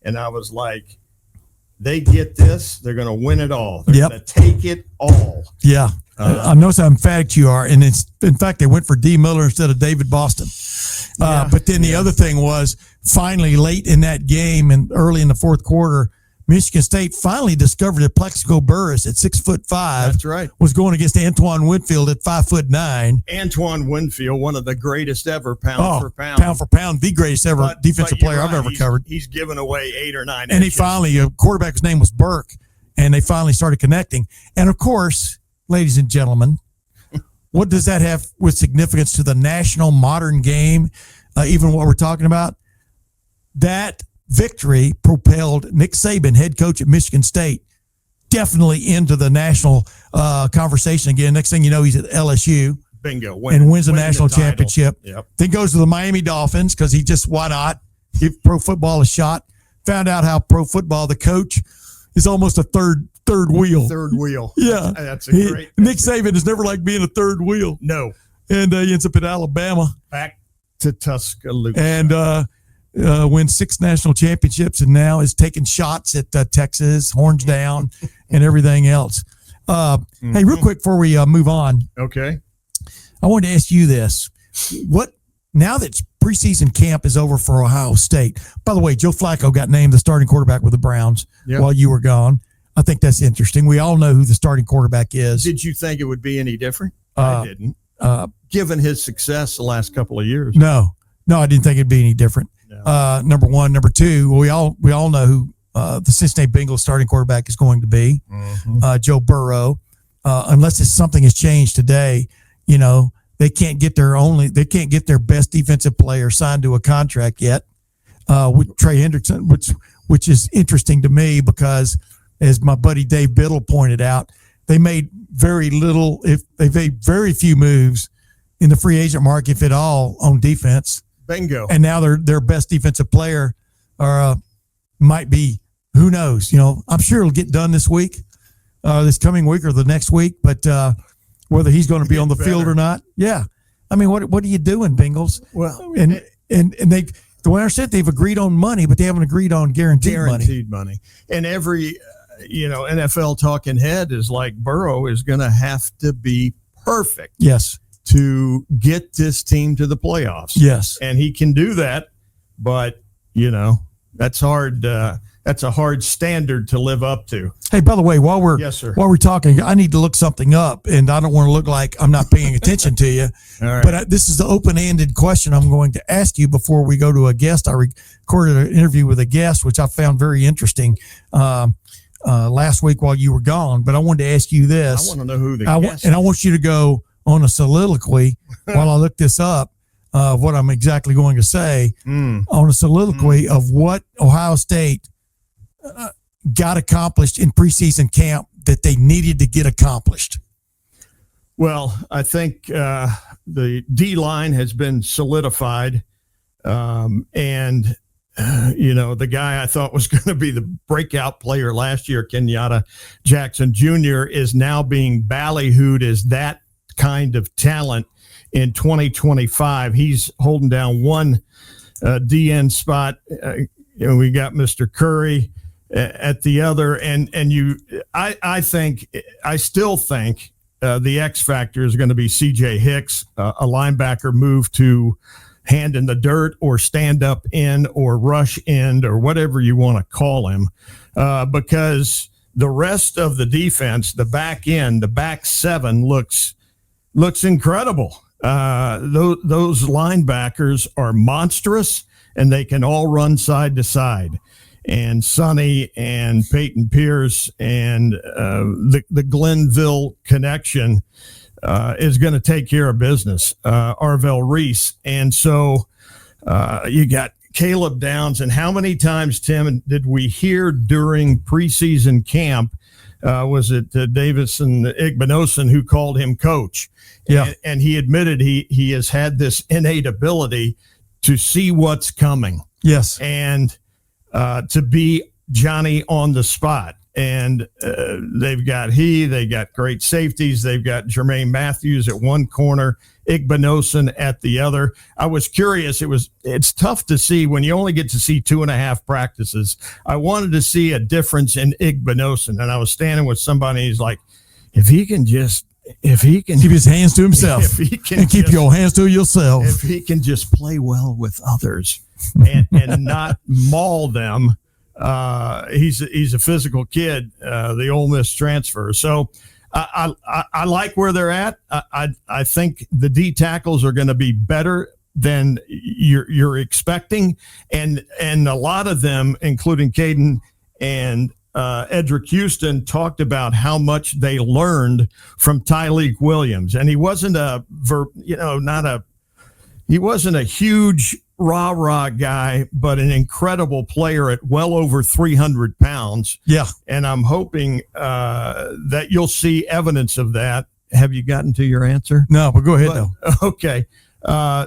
and I was like, they get this, they're going to win it all. They're Yep. going to take it all. Yeah. I notice how emphatic you are. And in fact, they went for D. Miller instead of David Boston. But then the other thing was finally late in that game and early in the fourth quarter, Michigan State finally discovered that Plexico Burris at 6'5". That's right. Was going against Antoine Winfield at 5'9". Antoine Winfield, one of the greatest ever pound for pound. Pound for pound, the greatest ever defensive player I've ever covered. He's given away 8 or 9 And inches. he finally, a quarterback's name was Burke, and they finally started connecting. And of course, ladies and gentlemen, what does that have with significance to the national modern game, even what we're talking about? That victory propelled Nick Saban, head coach at Michigan State, definitely into the national conversation again. Next thing you know, he's at LSU. Bingo. And wins the national title. championship. Yep. Then goes to the Miami Dolphins because why not? Give pro football a shot. Found out how pro football, the coach is almost a third wheel. Third wheel. Yeah. That's a great. Nick Saban is never like being a third wheel. No. And he ends up at Alabama. Back to Tuscaloosa. And wins 6 national championships and now is taking shots at Texas, horns down, and everything else. Hey, real quick before we move on. Okay. I wanted to ask you this. Now that preseason camp is over for Ohio State, by the way, Joe Flacco got named the starting quarterback with the Browns while you were gone. I think that's interesting. We all know who the starting quarterback is. Did you think it would be any different? I didn't. Given his success the last couple of years. No, I didn't think it'd be any different. No. Number one. Number two, we all know who the Cincinnati Bengals starting quarterback is going to be, Joe Burrow. Unless something has changed today, they can't get their best defensive player signed to a contract yet with Trey Hendrickson, which is interesting to me because, as my buddy Dave Biddle pointed out, they made very few moves in the free agent market, if at all, on defense. Bingo. And now their best defensive player might be, who knows? I'm sure it'll get done this week, this coming week or the next week. But whether he's going to be on the field or not, yeah. I mean, what are you doing, Bengals? Well, and they, the way I said, they've agreed on money, but they haven't agreed on guaranteed money. And every NFL talking head is like, Burrow is going to have to be perfect. Yes. To get this team to the playoffs. Yes. And he can do that, but that's hard. That's a hard standard to live up to. Hey, by the way, while we're talking, I need to look something up, and I don't want to look like I'm not paying attention to you. All right. But this is the open-ended question I'm going to ask you before we go to a guest. I recorded an interview with a guest, which I found very interesting last week while you were gone. But I wanted to ask you this. I want to know who the guest is. And I want you to go on a soliloquy while I look this up of what I'm exactly going to say on a soliloquy of what Ohio State got accomplished in preseason camp that they needed to get accomplished. Well, I think the D-line has been solidified. And the guy I thought was going to be the breakout player last year, Kenyatta Jackson Jr., is now being ballyhooed as that kind of talent in 2025. He's holding down one DN spot. We got Mr. Curry at the other, I still think the X factor is going to be CJ Hicks, a linebacker move to hand in the dirt or stand up in or rush end or whatever you want to call him, because the rest of the defense, the back end, the back seven looks incredible. Those linebackers are monstrous, and they can all run side to side. And Sonny and Peyton Pierce and the Glenville connection is going to take care of business. Arvell Reese. And so you got Caleb Downs. And how many times, Tim, did we hear during preseason camp, was it Davison Igbinosun who called him coach? Yeah. And he admitted he has had this innate ability to see what's coming. Yes. And to be Johnny on the spot. and they got great safeties. They've got Jermaine Matthews at one corner, Igbinosun at the other. I was curious. It's tough to see when you only get to see 2.5 practices. I wanted to see a difference in Igbinosun, and I was standing with somebody. He's like, if he can keep his hands to himself, keep your hands to yourself, if he can just play well with others and not maul them. He's a physical kid, the Ole Miss transfer. So I like where they're at. I think the D tackles are going to be better than you're expecting, and a lot of them, including Caden and Edric Houston, talked about how much they learned from Tyleek Williams, and he wasn't he wasn't a huge rah-rah guy, but an incredible player at well over 300 pounds. Yeah. And I'm hoping that you'll see evidence of that. Have you gotten to your answer? No, but go ahead, though. Okay.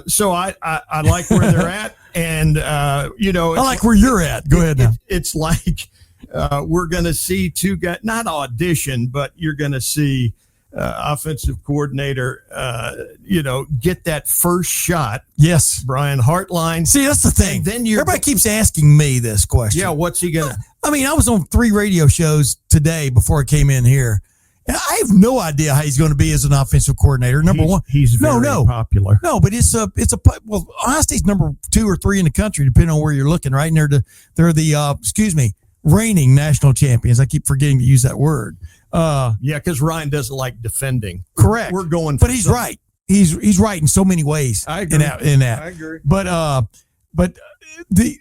So I like where they're at. And, I like where you're at. Go ahead now. It's like we're going to see two guys, not audition, but you're going to see offensive coordinator, get that first shot. Yes. Brian Hartline. See, that's the thing. Then everybody keeps asking me this question. Yeah, what's he going to? I mean, I was on 3 radio shows today before I came in here, and I have no idea how he's going to be as an offensive coordinator. Number one. He's very popular. No, but Ohio State's number 2 or 3 in the country, depending on where you're looking, right? And they're the reigning national champions. I keep forgetting to use that word. Because Ryan doesn't like defending. Correct. We're going, but he's right. He's right in so many ways. I agree. In that. I agree. But the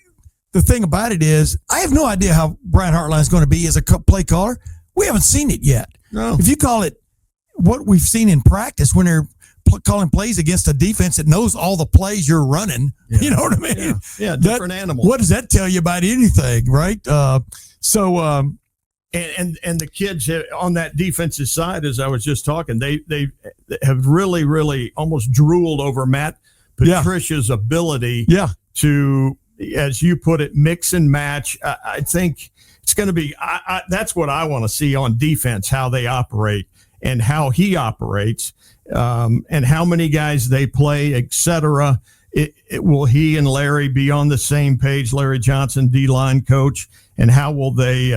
thing about it is, I have no idea how Brian Hartline is going to be as a play caller. We haven't seen it yet. No. If you call it what we've seen in practice when they're calling plays against a defense that knows all the plays you're running, you know what I mean? Yeah, different animal. What does that tell you about anything, right? And the kids on that defensive side, as I was just talking, they have really, really almost drooled over Matt Patricia's ability to, as you put it, mix and match. I think it's going to be that's what I want to see on defense, how they operate and how he operates, and how many guys they play, et cetera. Will he and Larry be on the same page, Larry Johnson, D-line coach, and how will they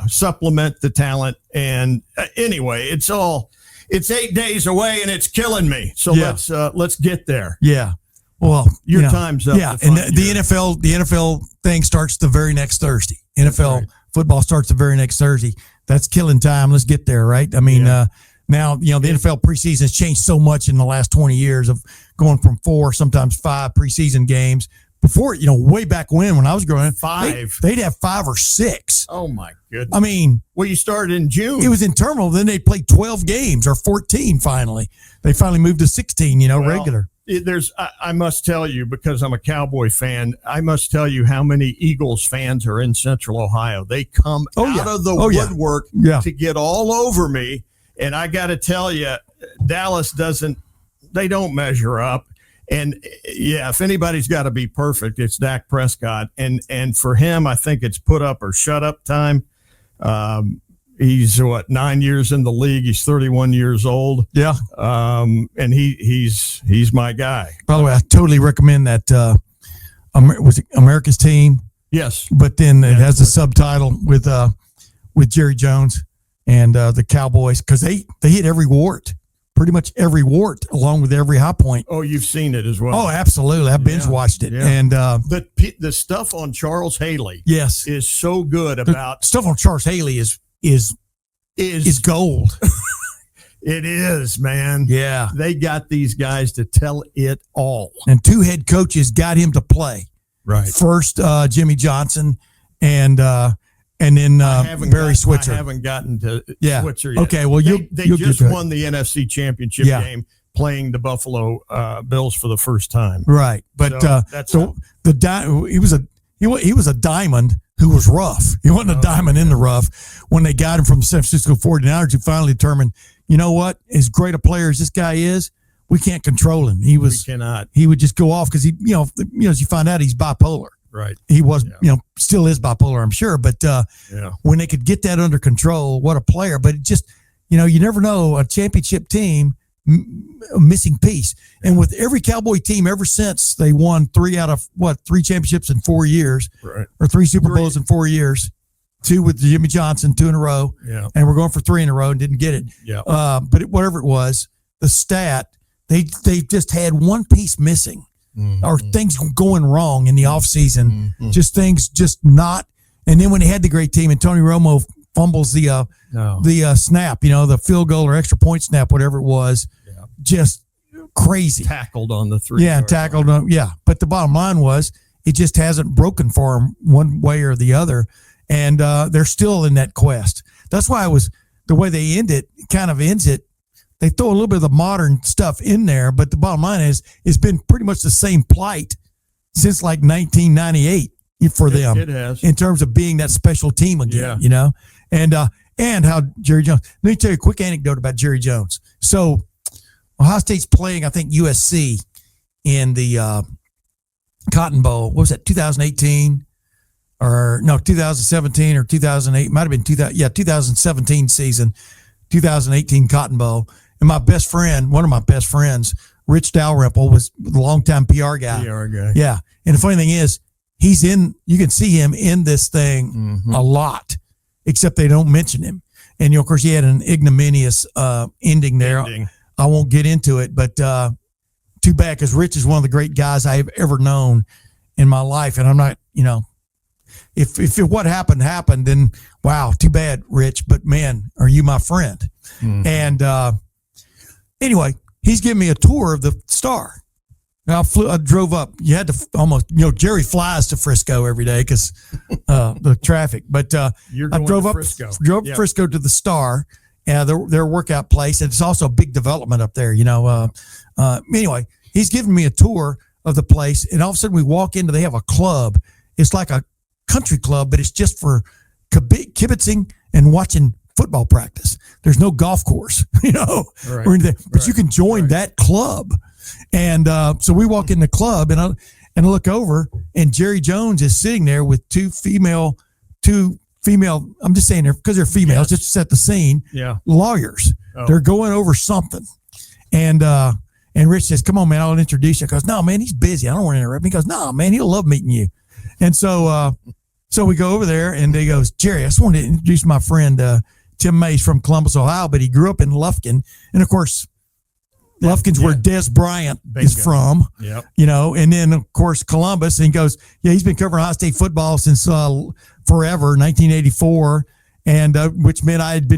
supplement the talent? And anyway, it's 8 days away and it's killing me. So let's get there. Yeah. Well, your time's up. Yeah. And the NFL thing starts the very next Thursday. NFL football starts the very next Thursday. That's killing time. Let's get there. Right. I mean, now, the NFL preseason has changed so much in the last 20 years of going from 4, sometimes 5 preseason games. Before, way back when I was growing up, 5, they'd have 5 or 6. Oh my goodness! I mean, you started in June. It was interminable. Then they played 12 games or 14. Finally, they moved to 16. Regular. I must tell you, because I'm a Cowboy fan, I must tell you how many Eagles fans are in Central Ohio. They come out of the woodwork to get all over me, and I got to tell you, Dallas they don't measure up. And if anybody's got to be perfect, it's Dak Prescott. And for him, I think it's put up or shut up time. He's 9 years in the league. He's 31 years old. Yeah. And he's my guy. By the way, I totally recommend that. Was it America's Team? Yes. But then it has a subtitle with Jerry Jones and the Cowboys, because they hit every wart. Pretty much every wart, along with every high point. Oh, you've seen it as well. Oh, absolutely. I binge watched it. Yeah. And the stuff on Charles Haley, is so good. About stuff on Charles Haley is gold. It is, man. Yeah, they got these guys to tell it all, and 2 head coaches got him to play. Right. First, Jimmy Johnson, and then Barry Switzer. I haven't gotten to Switzer yet. Okay, well, they just won the NFC Championship game playing the Buffalo Bills for the first time. Right, but he was a diamond who was rough. He wasn't a diamond in the rough. When they got him from the San Francisco 49ers, who finally determined, you know what, as great a player as this guy is, we can't control him. We cannot. He would just go off because as you find out, he's bipolar. Right. He was, still is bipolar, I'm sure. But when they could get that under control, what a player. But it just, you never know, a championship team, a missing piece. Yeah. And with every Cowboy team ever since they won 3 championships in 4 years, right, or 3 Super Bowls in 4 years, 2 with Jimmy Johnson, 2 in a row, and we're going for 3 in a row and didn't get it. Yeah. But whatever it was, the stat, they just had one piece missing, or things going wrong in the offseason, just things just not. And then when they had the great team and Tony Romo fumbles the snap, the field goal or extra point snap, whatever it was, just crazy. Tackled on the 3. Yeah, tackled on. Yeah, but the bottom line was it just hasn't broken for them one way or the other, and they're still in that quest. That's why the way they ends it. They throw a little bit of the modern stuff in there, but the bottom line is it's been pretty much the same plight since like 1998 for them. It has, in terms of being that special team again, and how Jerry Jones. Let me tell you a quick anecdote about Jerry Jones. So Ohio State's playing, I think, USC in the Cotton Bowl. What was that, 2018? Or no, 2017 or 2008. Might have been 2017 season, 2018 Cotton Bowl. And one of my best friends, Rich Dalrymple, was a longtime PR guy. Yeah. And the funny thing is, you can see him in this thing a lot, except they don't mention him. And, of course, he had an ignominious ending there. I won't get into it, but too bad, because Rich is one of the great guys I have ever known in my life. And I'm not, if what happened, then wow, too bad, Rich. But man, are you my friend? And anyway, he's giving me a tour of the Star. I drove up. You had to almost, Jerry flies to Frisco every day because the traffic. But I drove up to Frisco to the Star, their workout place, and it's also a big development up there. Anyway, he's giving me a tour of the place, and all of a sudden we walk into. They have a club. It's like a country club, but it's just for kibitzing and watching football practice. There's no golf course, or anything, but you can join that club. And so we walk in the club, and I look over, and Jerry Jones is sitting there with two female. I'm just saying, because they're females, just to set the scene. Yeah, lawyers. Oh. They're going over something, and Rich says, "Come on, man, I'll introduce you." I goes, "No, man, he's busy. I don't want to interrupt him." He goes, "No, man, he'll love meeting you." And so we go over there, and he goes, "Jerry, I just wanted to introduce my friend Tim Mays from Columbus, Ohio, but he grew up in Lufkin, and of course." Lufkin's where Des Bryant is from, and then, of course, Columbus. And he goes, he's been covering Ohio State football since forever, 1984, and which meant I'd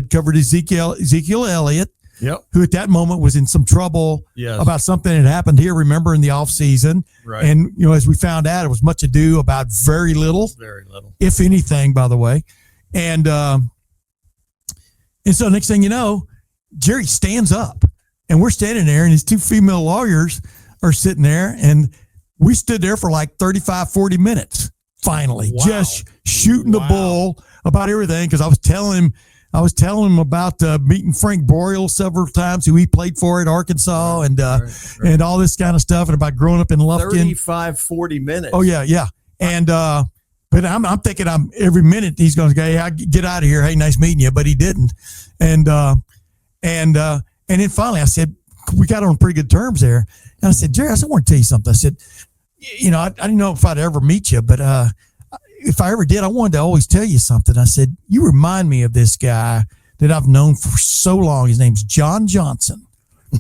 covered Ezekiel Elliott, who at that moment was in some trouble about something that happened here, remember, in the offseason. Right. And, as we found out, it was much ado about very little, if anything, by the way. And so next thing you know, Jerry stands up. And we're standing there, and his 2 female lawyers are sitting there, and we stood there for like 35, 40 minutes, finally, just shooting the bull about everything, because I was telling him about meeting Frank Boreal several times, who he played for at Arkansas, and all this kind of stuff, and about growing up in Lufkin. 35, 40 minutes. Oh, yeah. And but I'm thinking every minute he's going to go, "Hey, get out of here. Hey, nice meeting you," but he didn't. And then finally I said, we got on pretty good terms there. And I said, "Jerry, I want to tell you something." I said, I didn't know if I'd ever meet you, but if I ever did, I wanted to always tell you something. I said, "You remind me of this guy that I've known for so long. His name's John Johnson."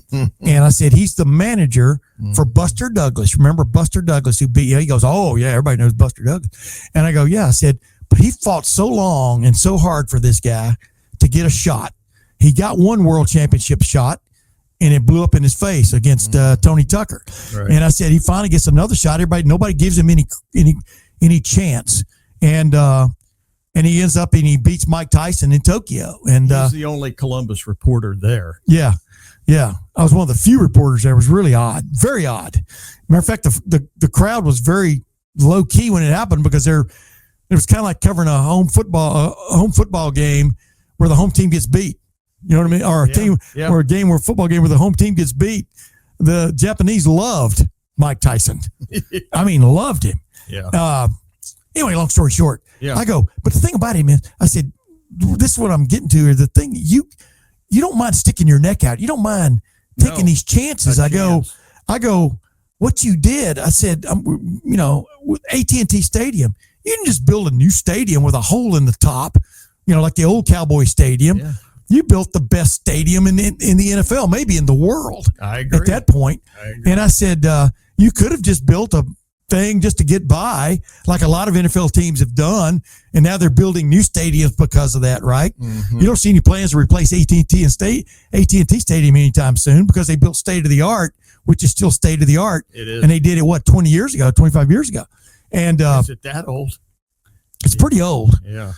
And I said, "He's the manager for Buster Douglas. Remember Buster Douglas who beat you?" He goes, "Oh, yeah, everybody knows Buster Douglas." And I go, "Yeah." I said, "But he fought so long and so hard for this guy to get a shot. He got one world championship shot, and it blew up in his face against Tony Tucker." Right. And I said, he finally gets another shot. Nobody gives him any chance. And he ends up and he beats Mike Tyson in Tokyo. And he's the only Columbus reporter there. Yeah. I was one of the few reporters there. It was really odd, very odd. Matter of fact, the crowd was very low key when it happened, because it was kind of like covering a home football game where the home team gets beat. You know what I mean? Or a football game where the home team gets beat. The Japanese loved Mike Tyson. I mean, loved him. Yeah. Anyway, long story short, Yeah. I go, but the thing about him is, I said, this is what I'm getting to. The thing you don't mind sticking your neck out. You don't mind taking these chances. I go, what you did, I said, with AT&T Stadium, you didn't just build a new stadium with a hole in the top, like the old Cowboy Stadium. Yeah. You built the best stadium in the NFL, maybe in the world. I agree. At that point. And I said, you could have just built a thing just to get by, like a lot of NFL teams have done, and now they're building new stadiums because of that, right? Mm-hmm. You don't see any plans to replace AT&T Stadium anytime soon because they built state of the art, which is still state of the art. It is. And they did it 25 years ago. And is it that old? It's pretty old. Yeah.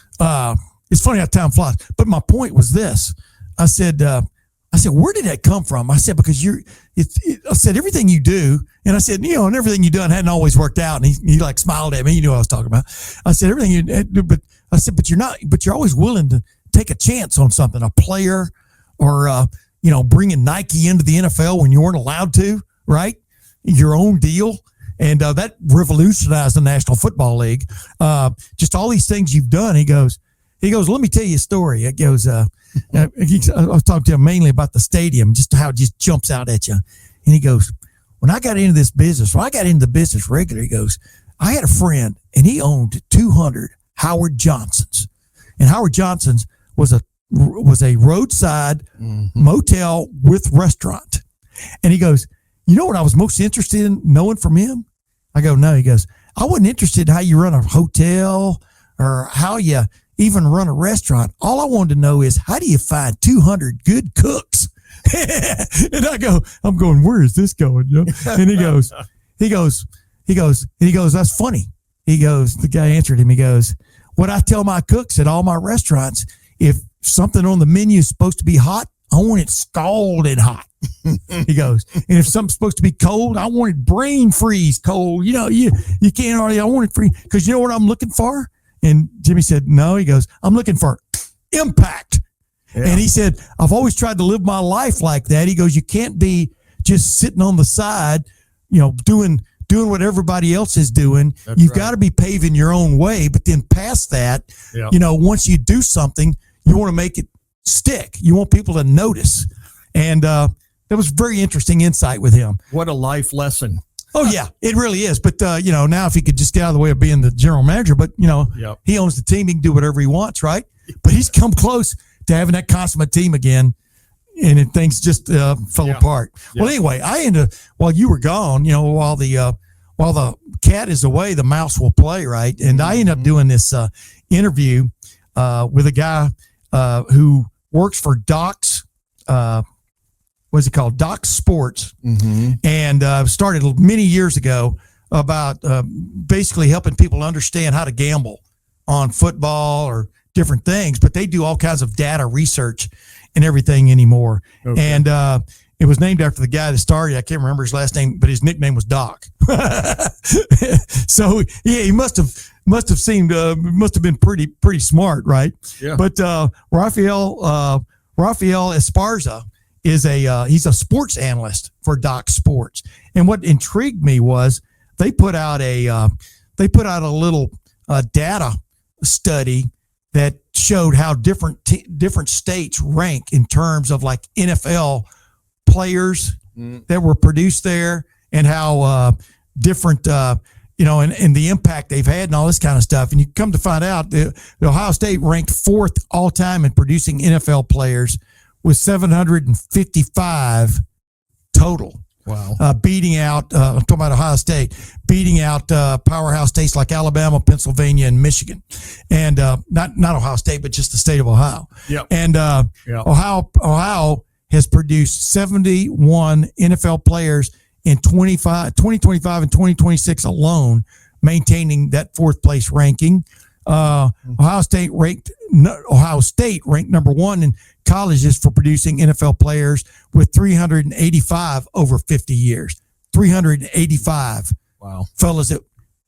It's funny how time flies. But my point was this. I said, where did that come from? I said, because I said, everything you do, and I said, and everything you done hadn't always worked out. And he like smiled at me. You knew what I was talking about. I said, everything you do, but you're always willing to take a chance on something, a player or, bringing Nike into the NFL when you weren't allowed to, right? Your own deal. And that revolutionized the National Football League. Just all these things you've done. He goes, let me tell you a story. It goes, I was talking to him mainly about the stadium, just how it just jumps out at you. And he goes, when I got into the business regular, he goes, I had a friend and he owned 200 Howard Johnsons. And Howard Johnson's was a roadside motel with restaurant. And he goes, you know what I was most interested in knowing from him? I go, no. He goes, I wasn't interested in how you run a hotel or how you even run a restaurant. All I wanted to know is, how do you find 200 good cooks? And I'm going, where is this going? And he goes, that's funny. He goes, the guy answered him. He goes, what I tell my cooks at all my restaurants, if something on the menu is supposed to be hot, I want it scalded hot. He goes, and if something's supposed to be cold, I want it brain freeze cold. You can't already, I want it free. Because you know what I'm looking for? And Jimmy said, no. He goes, I'm looking for impact. Yeah. And he said, I've always tried to live my life like that. He goes, you can't be just sitting on the side, doing what everybody else is doing. That's You've right. got to be paving your own way. But then past that, once you do something, you want to make it stick. You want people to notice. And that was very interesting insight with him. What a life lesson. Oh, yeah, it really is. But, now if he could just get out of the way of being the general manager, but, he owns the team. He can do whatever he wants, right? But he's come close to having that consummate team again, and things just fell apart. Yeah. Well, anyway, while you were gone, while the cat is away, the mouse will play, right? And I ended up doing this interview with a guy who works for Doc's, what's it called? Doc Sports. Mm-hmm. And started many years ago about basically helping people understand how to gamble on football or different things. But they do all kinds of data research and everything anymore. Okay. And it was named after the guy that started. I can't remember his last name, but his nickname was Doc. So yeah, he must have been pretty smart, right? Yeah. But Rafael Esparza is he's a sports analyst for Doc Sports. And what intrigued me was they put out a little data study that showed how different states rank in terms of like NFL players that were produced there, and how different and the impact they've had and all this kind of stuff. And you come to find out the Ohio State ranked 4th all time in producing NFL players with 755 total. Wow. Beating out, I'm talking about Ohio State, beating out powerhouse states like Alabama, Pennsylvania, and Michigan. And not Ohio State, but just the state of Ohio. Yep. And Ohio has produced 71 NFL players in 2025 and 2026 alone, maintaining that 4th place ranking. Ohio State ranked number 1 in colleges for producing NFL players with 385 over 50 years. 385. Wow. Fellas, a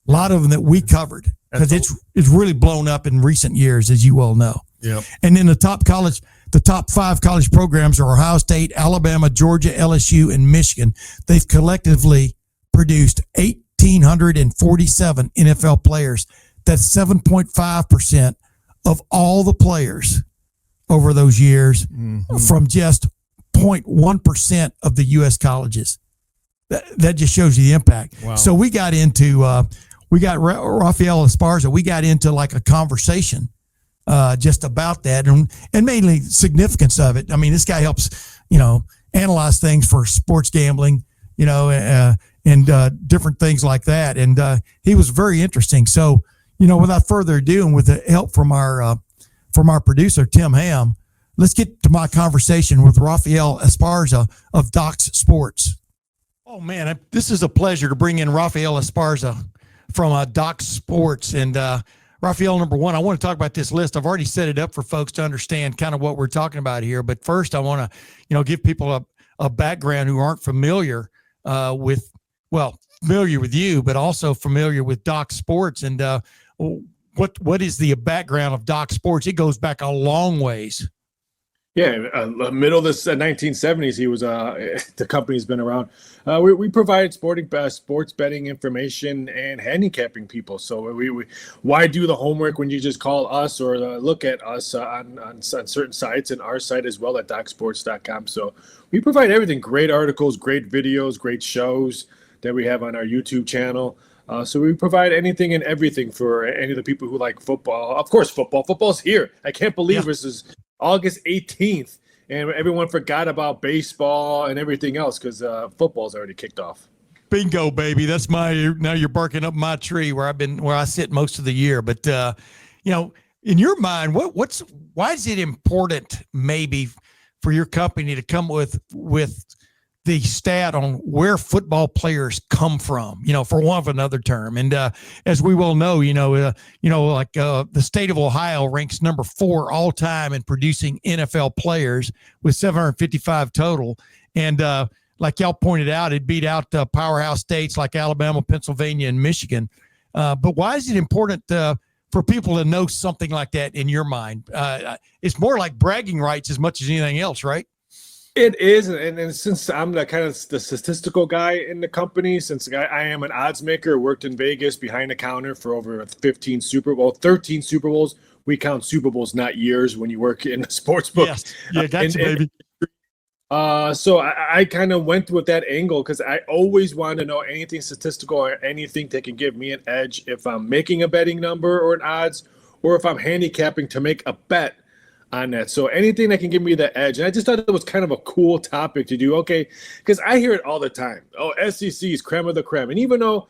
lot of them that we covered, because it's really blown up in recent years, as you well know. Yep. And then the top 5 college programs are Ohio State, Alabama, Georgia, LSU, and Michigan. They've collectively produced 18 1,847 NFL players. That's 7.5% of all the players over those years, from just 0.1% of the U.S. colleges. That just shows you the impact. Wow. So we got into, we got Rafael Esparza. We got into like a conversation just about that and mainly significance of it. I mean, this guy helps, analyze things for sports gambling, and different things like that. And he was very interesting. So, without further ado, and with the help from our producer, Tim Ham, let's get to my conversation with Rafael Esparza of Docs Sports. Oh, man, this is a pleasure to bring in Rafael Esparza from Docs Sports. And Rafael, number one, I want to talk about this list. I've already set it up for folks to understand kind of what we're talking about here. But first, I want to, give people a background who aren't familiar familiar with you, but also familiar with Docs Sports. And what is the background of Docs Sports? It goes back a long ways. Yeah, middle of the 1970s, he was. The company's been around. We provide sports betting information and handicapping people. So we why do the homework when you just call us or look at us on certain sites, and our site as well at docsports.com. So we provide everything: great articles, great videos, great shows that we have on our YouTube channel. So we provide anything and everything for any of the people who like football. Of course, football's here. I can't believe this is August 18th, and everyone forgot about baseball and everything else because football's already kicked off. Bingo, baby. That's now you're barking up my tree where I sit most of the year. But, in your mind, why is it important maybe for your company to come with the stat on where football players come from, for want of another term. And as we well know, the state of Ohio ranks number 4 all time in producing NFL players with 755 total. And like y'all pointed out, it beat out powerhouse states like Alabama, Pennsylvania, and Michigan. But why is it important for people to know something like that in your mind? It's more like bragging rights as much as anything else, right? It is, and since I'm the statistical guy in the company, since I am an odds maker, worked in Vegas behind the counter for over 13 Super Bowls. We count Super Bowls, not years, when you work in the sports book. Yes. Yeah, gotcha, baby. So I kind of went with that angle because I always want to know anything statistical or anything that can give me an edge if I'm making a betting number or an odds, or if I'm handicapping to make a bet on that. So anything that can give me the edge. And I just thought it was kind of a cool topic to do. Okay, because I hear it all the time. Oh, SEC is creme of the creme. And even though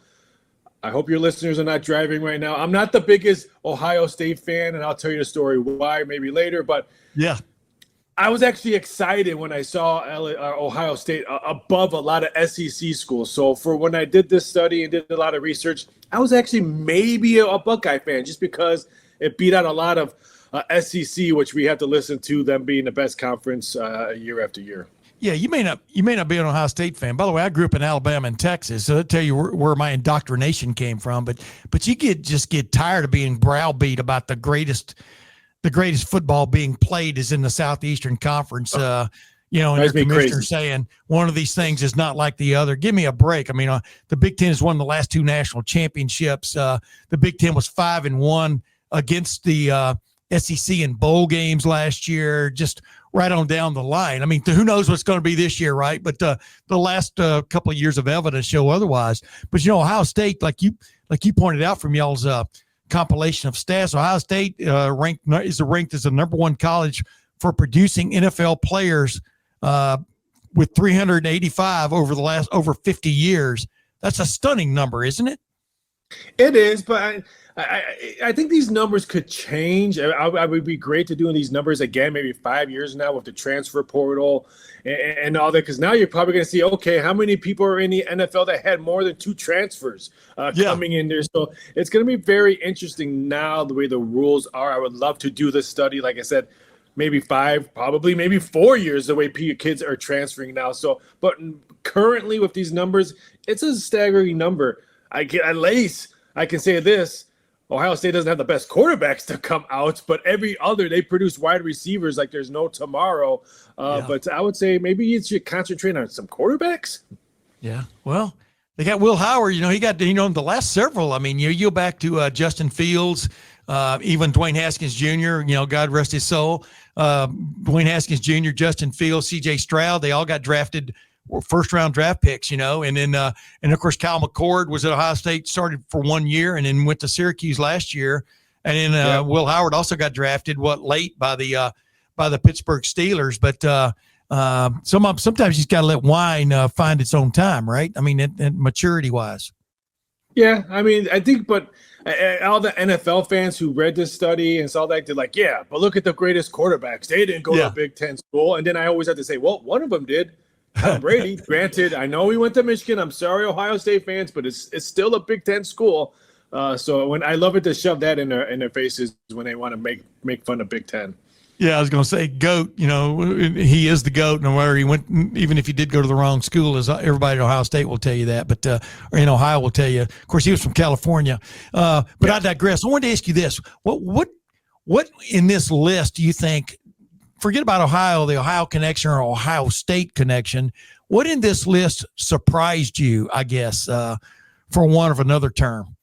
I hope your listeners are not driving right now, I'm not the biggest Ohio State fan, and I'll tell you the story why maybe later. But yeah, I was actually excited when I saw Ohio State above a lot of SEC schools. So for when I did this study and did a lot of research, I was actually maybe a Buckeye fan just because it beat out a lot of SEC, which we have to listen to them being the best conference year after year. Yeah, you may not be an Ohio State fan. By the way, I grew up in Alabama and Texas, so that'll tell you where my indoctrination came from. But you just get tired of being browbeat about the greatest football being played is in the Southeastern Conference. And your commissioner saying one of these things is not like the other. Give me a break. I mean, the Big Ten has won the last 2 national championships. The Big Ten was 5-1 against the SEC in bowl games last year, just right on down the line. I mean, who knows what's going to be this year, right? But the last couple of years of evidence show otherwise. But Ohio State, like you pointed out from y'all's compilation of stats, Ohio State is ranked as the number 1 college for producing NFL players with 385 over 50 years. That's a stunning number, isn't it? It is, but I think these numbers could change. I would be great to doing these numbers again, maybe 5 years now with the transfer portal and all that, because now you're probably going to see, okay, how many people are in the NFL that had more than 2 transfers coming in there. So it's going to be very interesting now the way the rules are. I would love to do this study, like I said, maybe 5, probably maybe 4 years the way kids are transferring now. So, but currently with these numbers, it's a staggering number. I can say this: Ohio State doesn't have the best quarterbacks to come out, but every other they produce wide receivers like there's no tomorrow. But I would say maybe you should concentrate on some quarterbacks. Yeah, well, They got Will Howard. He got the last several. I mean, you go back to Justin Fields, even Dwayne Haskins Jr. God rest his soul. Dwayne Haskins Jr., Justin Fields, C.J. Stroud. They all got drafted, first round draft picks. And then and of course Kyle McCord was at Ohio State, started for 1 year, and then went to Syracuse last year. And then Will Howard also got drafted late by the Pittsburgh Steelers, but. Sometimes you just got to let wine find its own time, right? I mean, maturity wise. Yeah, I mean, I think, but all the NFL fans who read this study and saw that, they're like, yeah, but look at the greatest quarterbacks. They didn't go to a Big Ten school. And then I always have to say, well, one of them did. Tom Brady. Granted, I know he went to Michigan. I'm sorry, Ohio State fans, but it's still a Big Ten school. So when I love it to shove that in their faces when they want to make fun of Big Ten. Yeah, I was going to say GOAT. He is the GOAT. No matter he went, even if he did go to the wrong school, as everybody at Ohio State will tell you that. But or in Ohio will tell you. Of course, he was from California. But I digress. I wanted to ask you this: what in this list do you think? Forget about Ohio, the Ohio connection or Ohio State connection. What in this list surprised you? I guess for want of another term.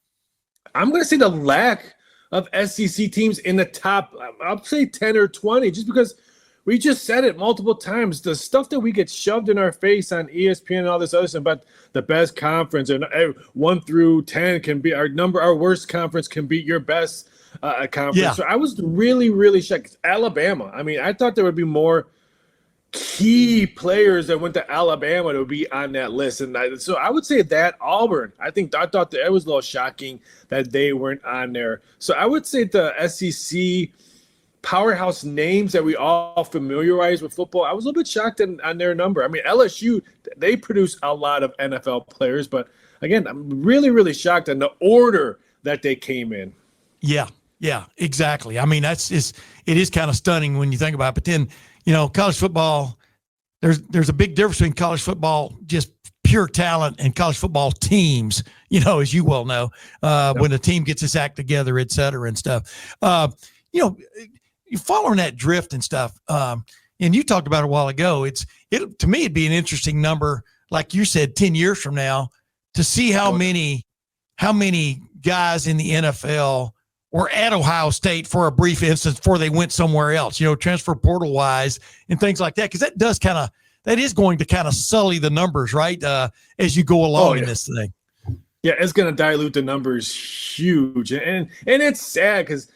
I'm going to say the lack of SEC teams in the top, I'll say 10 or 20, just because we just said it multiple times. The stuff that we get shoved in our face on ESPN and all this other stuff about the best conference and 1 through 10 can be our worst conference can beat your best conference. Yeah. So I was really, really shocked. Alabama. I mean, I thought there would be more key players that went to Alabama to be on that list. And so I would say that Auburn, I thought that it was a little shocking that they weren't on there. So I would say the SEC powerhouse names that we all familiarize with football, I was a little bit shocked on their number. I mean, LSU, they produce a lot of NFL players, but again, I'm really, really shocked on the order that they came in. Yeah, exactly. I mean, it is kind of stunning when you think about it. But then, college football, there's a big difference between college football, just pure talent, and college football teams, as you well know, when a team gets its act together, et cetera, and stuff. You following that drift and stuff, and you talked about it a while ago, to me, it'd be an interesting number, like you said, 10 years from now, to see how many guys in the NFL or at Ohio State for a brief instance before they went somewhere else, transfer portal wise and things like that. Cause that is going to kind of sully the numbers, right? As you go along in this thing. Yeah. It's going to dilute the numbers huge. And it's sad because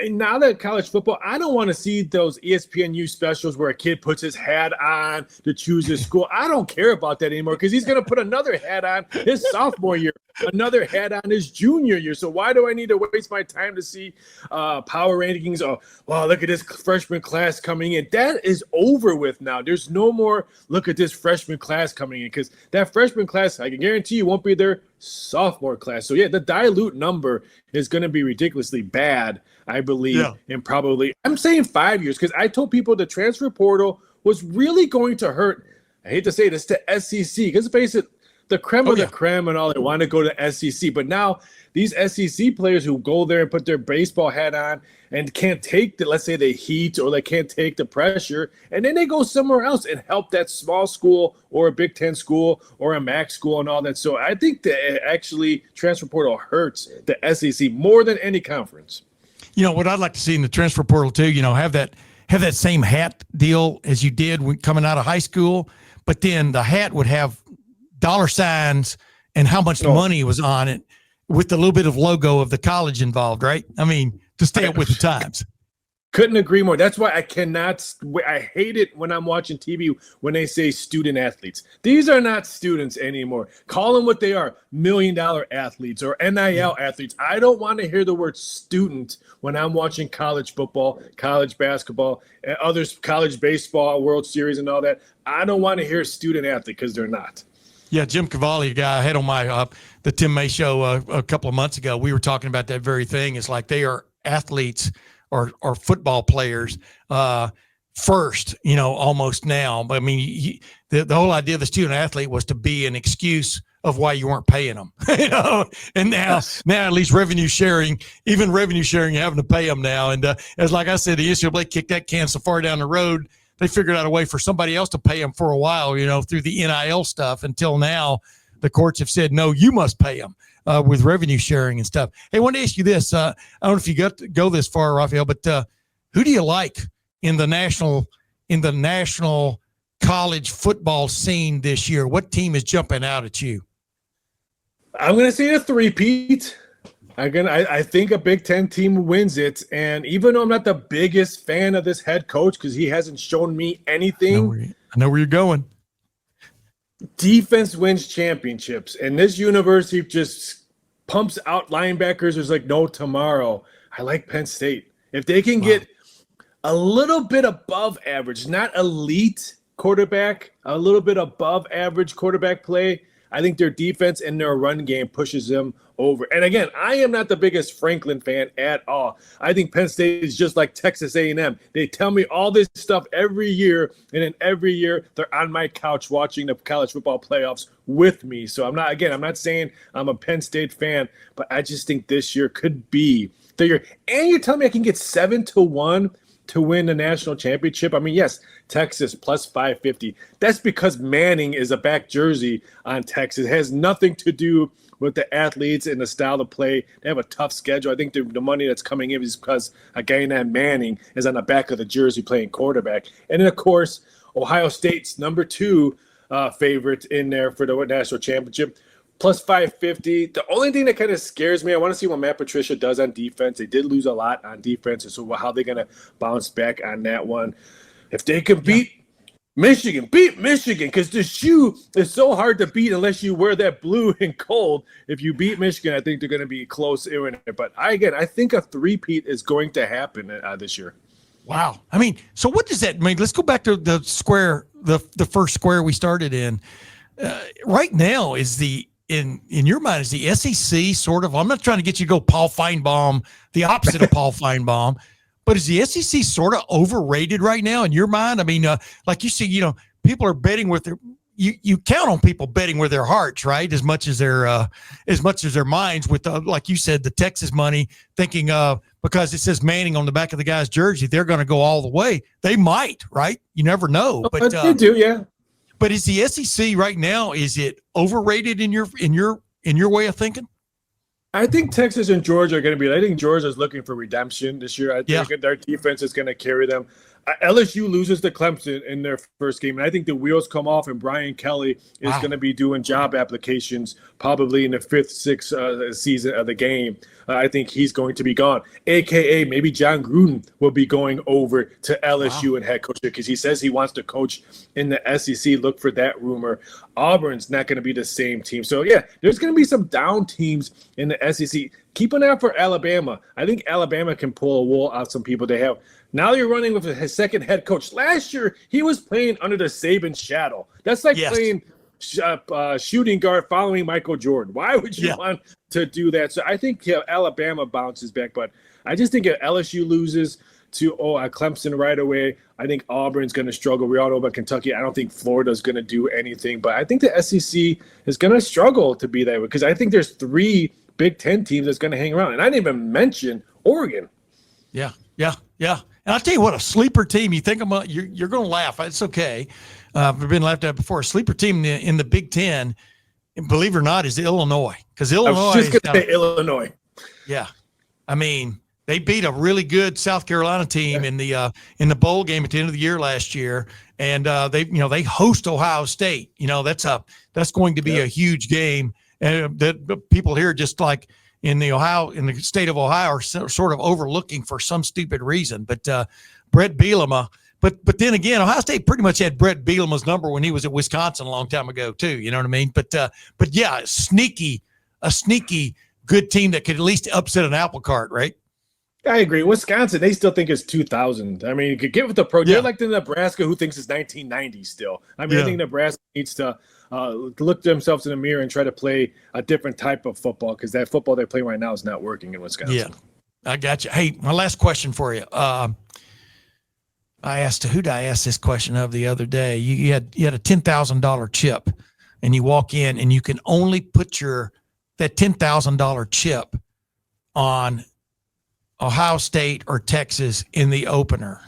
now that college football, I don't want to see those ESPNU specials where a kid puts his hat on to choose his school. I don't care about that anymore because he's going to put another hat on his sophomore year, another hat on his junior year. So why do I need to waste my time to see power rankings? Oh, wow, look at this freshman class coming in. That is over with now. There's no more look at this freshman class coming in because that freshman class, I can guarantee you, won't be their sophomore class. So, yeah, the dilute number is going to be ridiculously bad, I believe, and probably I'm saying 5 years because I told people the transfer portal was really going to hurt. I hate to say this to SEC because face it, the creme of the creme and all, they want to go to SEC. But now these SEC players who go there and put their baseball hat on and can't take let's say the heat or they can't take the pressure, and then they go somewhere else and help that small school or a Big Ten school or a MAC school and all that. So I think that actually transfer portal hurts the SEC more than any conference. What I'd like to see in the transfer portal too, have that same hat deal as you did when coming out of high school, but then the hat would have dollar signs and how much money was on it with the little bit of logo of the college involved, right? I mean, to stay up with the times. Couldn't agree more. That's why I hate it when I'm watching TV when they say student athletes. These are not students anymore. Call them what they are, $1 million athletes or NIL athletes. I don't want to hear the word student when I'm watching college football, college basketball, and others, college baseball, World Series and all that. I don't want to hear student athlete because they're not. Yeah, Jim Cavalli, a guy I had on my the Tim May show a couple of months ago, we were talking about that very thing. It's like they are athletes or football players first, almost now. But I mean, the whole idea of the student athlete was to be an excuse of why you weren't paying them, And now at least even revenue sharing, you're having to pay them now. And as like I said, the NCAA kicked that can so far down the road. They figured out a way for somebody else to pay them for a while, through the NIL stuff until now. the courts have said, no, you must pay them with revenue sharing and stuff. Hey, I want to ask you this. I don't know if you got to go this far, Raphael, but who do you like in the national college football scene this year? What team is jumping out at you? I'm going to say a three-peat. I think a Big Ten team wins it. And even though I'm not the biggest fan of this head coach because he hasn't shown me anything. I know where you're going. Defense wins championships. And this university just pumps out linebackers. There's like no tomorrow. I like Penn State. If they can get a little bit above average, not elite quarterback, a little bit above average quarterback play, I think their defense and their run game pushes them over. And again, I am not the biggest Franklin fan at all. I think Penn State is just like Texas A&M. They tell me all this stuff every year, and then every year they're on my couch watching the college football playoffs with me. So I'm not saying I'm a Penn State fan, but I just think this year could be the year. And you're telling me I can get 7-1 to win the national championship? I mean, yes, Texas plus 550. That's because Manning is a back jersey on Texas. It has nothing to do with the athletes and the style of play. They have a tough schedule. I think the money that's coming in is because a guy named Manning is on the back of the jersey playing quarterback. And then, of course, Ohio State's number 2 favorite in there for the national championship. Plus 550. The only thing that kind of scares me, I want to see what Matt Patricia does on defense. They did lose a lot on defense, and so how they're going to bounce back on that one. If they can beat Michigan, because the shoe is so hard to beat unless you wear that blue and gold. If you beat Michigan, I think they're going to be close in it. But I think a three-peat is going to happen this year. Wow. I mean, so what does that mean? Let's go back to the square, the first square we started in. Right now is in your mind, is the SEC sort of, I'm not trying to get you to go Paul Feinbaum, the opposite of Paul Feinbaum, but is the SEC sort of overrated right now in your mind? I mean, like you see, people are betting with their, you count on people betting with their hearts, right? As much as their minds with, like you said, the Texas money, thinking because it says Manning on the back of the guy's jersey, they're going to go all the way. They might, right? You never know. But they do, yeah. But is the SEC right now, is it overrated in your way of thinking? I think Texas and Georgia are going to be. I think Georgia's looking for redemption this year. I think their defense is going to carry them. LSU loses to Clemson in their first game, and I think the wheels come off, and Brian Kelly is going to be doing job applications probably in the 5th, 6th season of the game. I think he's going to be gone, a.k.a. maybe John Gruden will be going over to LSU and head coach because he says he wants to coach in the SEC. Look for that rumor. Auburn's not going to be the same team. So, yeah, there's going to be some down teams in the SEC. Keep an eye out for Alabama. I think Alabama can pull a wool out some people they have. Now you're running with his second head coach. Last year, he was playing under the Saban shadow. That's like playing shooting guard following Michael Jordan. Why would you want to do that? So I think Alabama bounces back, but I just think if LSU loses to Clemson right away, I think Auburn's going to struggle. We all know about Kentucky. I don't think Florida's going to do anything, but I think the SEC is going to struggle to be that way because I think there's 3 Big Ten teams that's going to hang around. And I didn't even mention Oregon. Yeah. And I'll tell you what, a sleeper team, you think about, you're going to laugh. It's okay. I've been laughed at before. A sleeper team in the Big Ten, believe it or not, is Illinois. Because Illinois. I was just going to say Illinois. Yeah. I mean, they beat a really good South Carolina team in the bowl game at the end of the year last year. And they host Ohio State. That's going to be a huge game. And that people here just like in the state of Ohio are sort of overlooking for some stupid reason. But Brett Bielema, but then again, Ohio State pretty much had Brett Bielema's number when he was at Wisconsin a long time ago too. You know what I mean? But yeah, a sneaky good team that could at least upset an apple cart, right? I agree. Wisconsin, they still think it's 2000. I mean, you could get with the pro. They're like the Nebraska who thinks it's 1990 still. I mean, I think Nebraska needs to look themselves in the mirror and try to play a different type of football because that football they play right now is not working in Wisconsin. Yeah, I got you. Hey, my last question for you. Who did I ask this question of the other day? You had a $10,000 chip, and you walk in, and you can only put that $10,000 chip on Ohio State or Texas in the opener.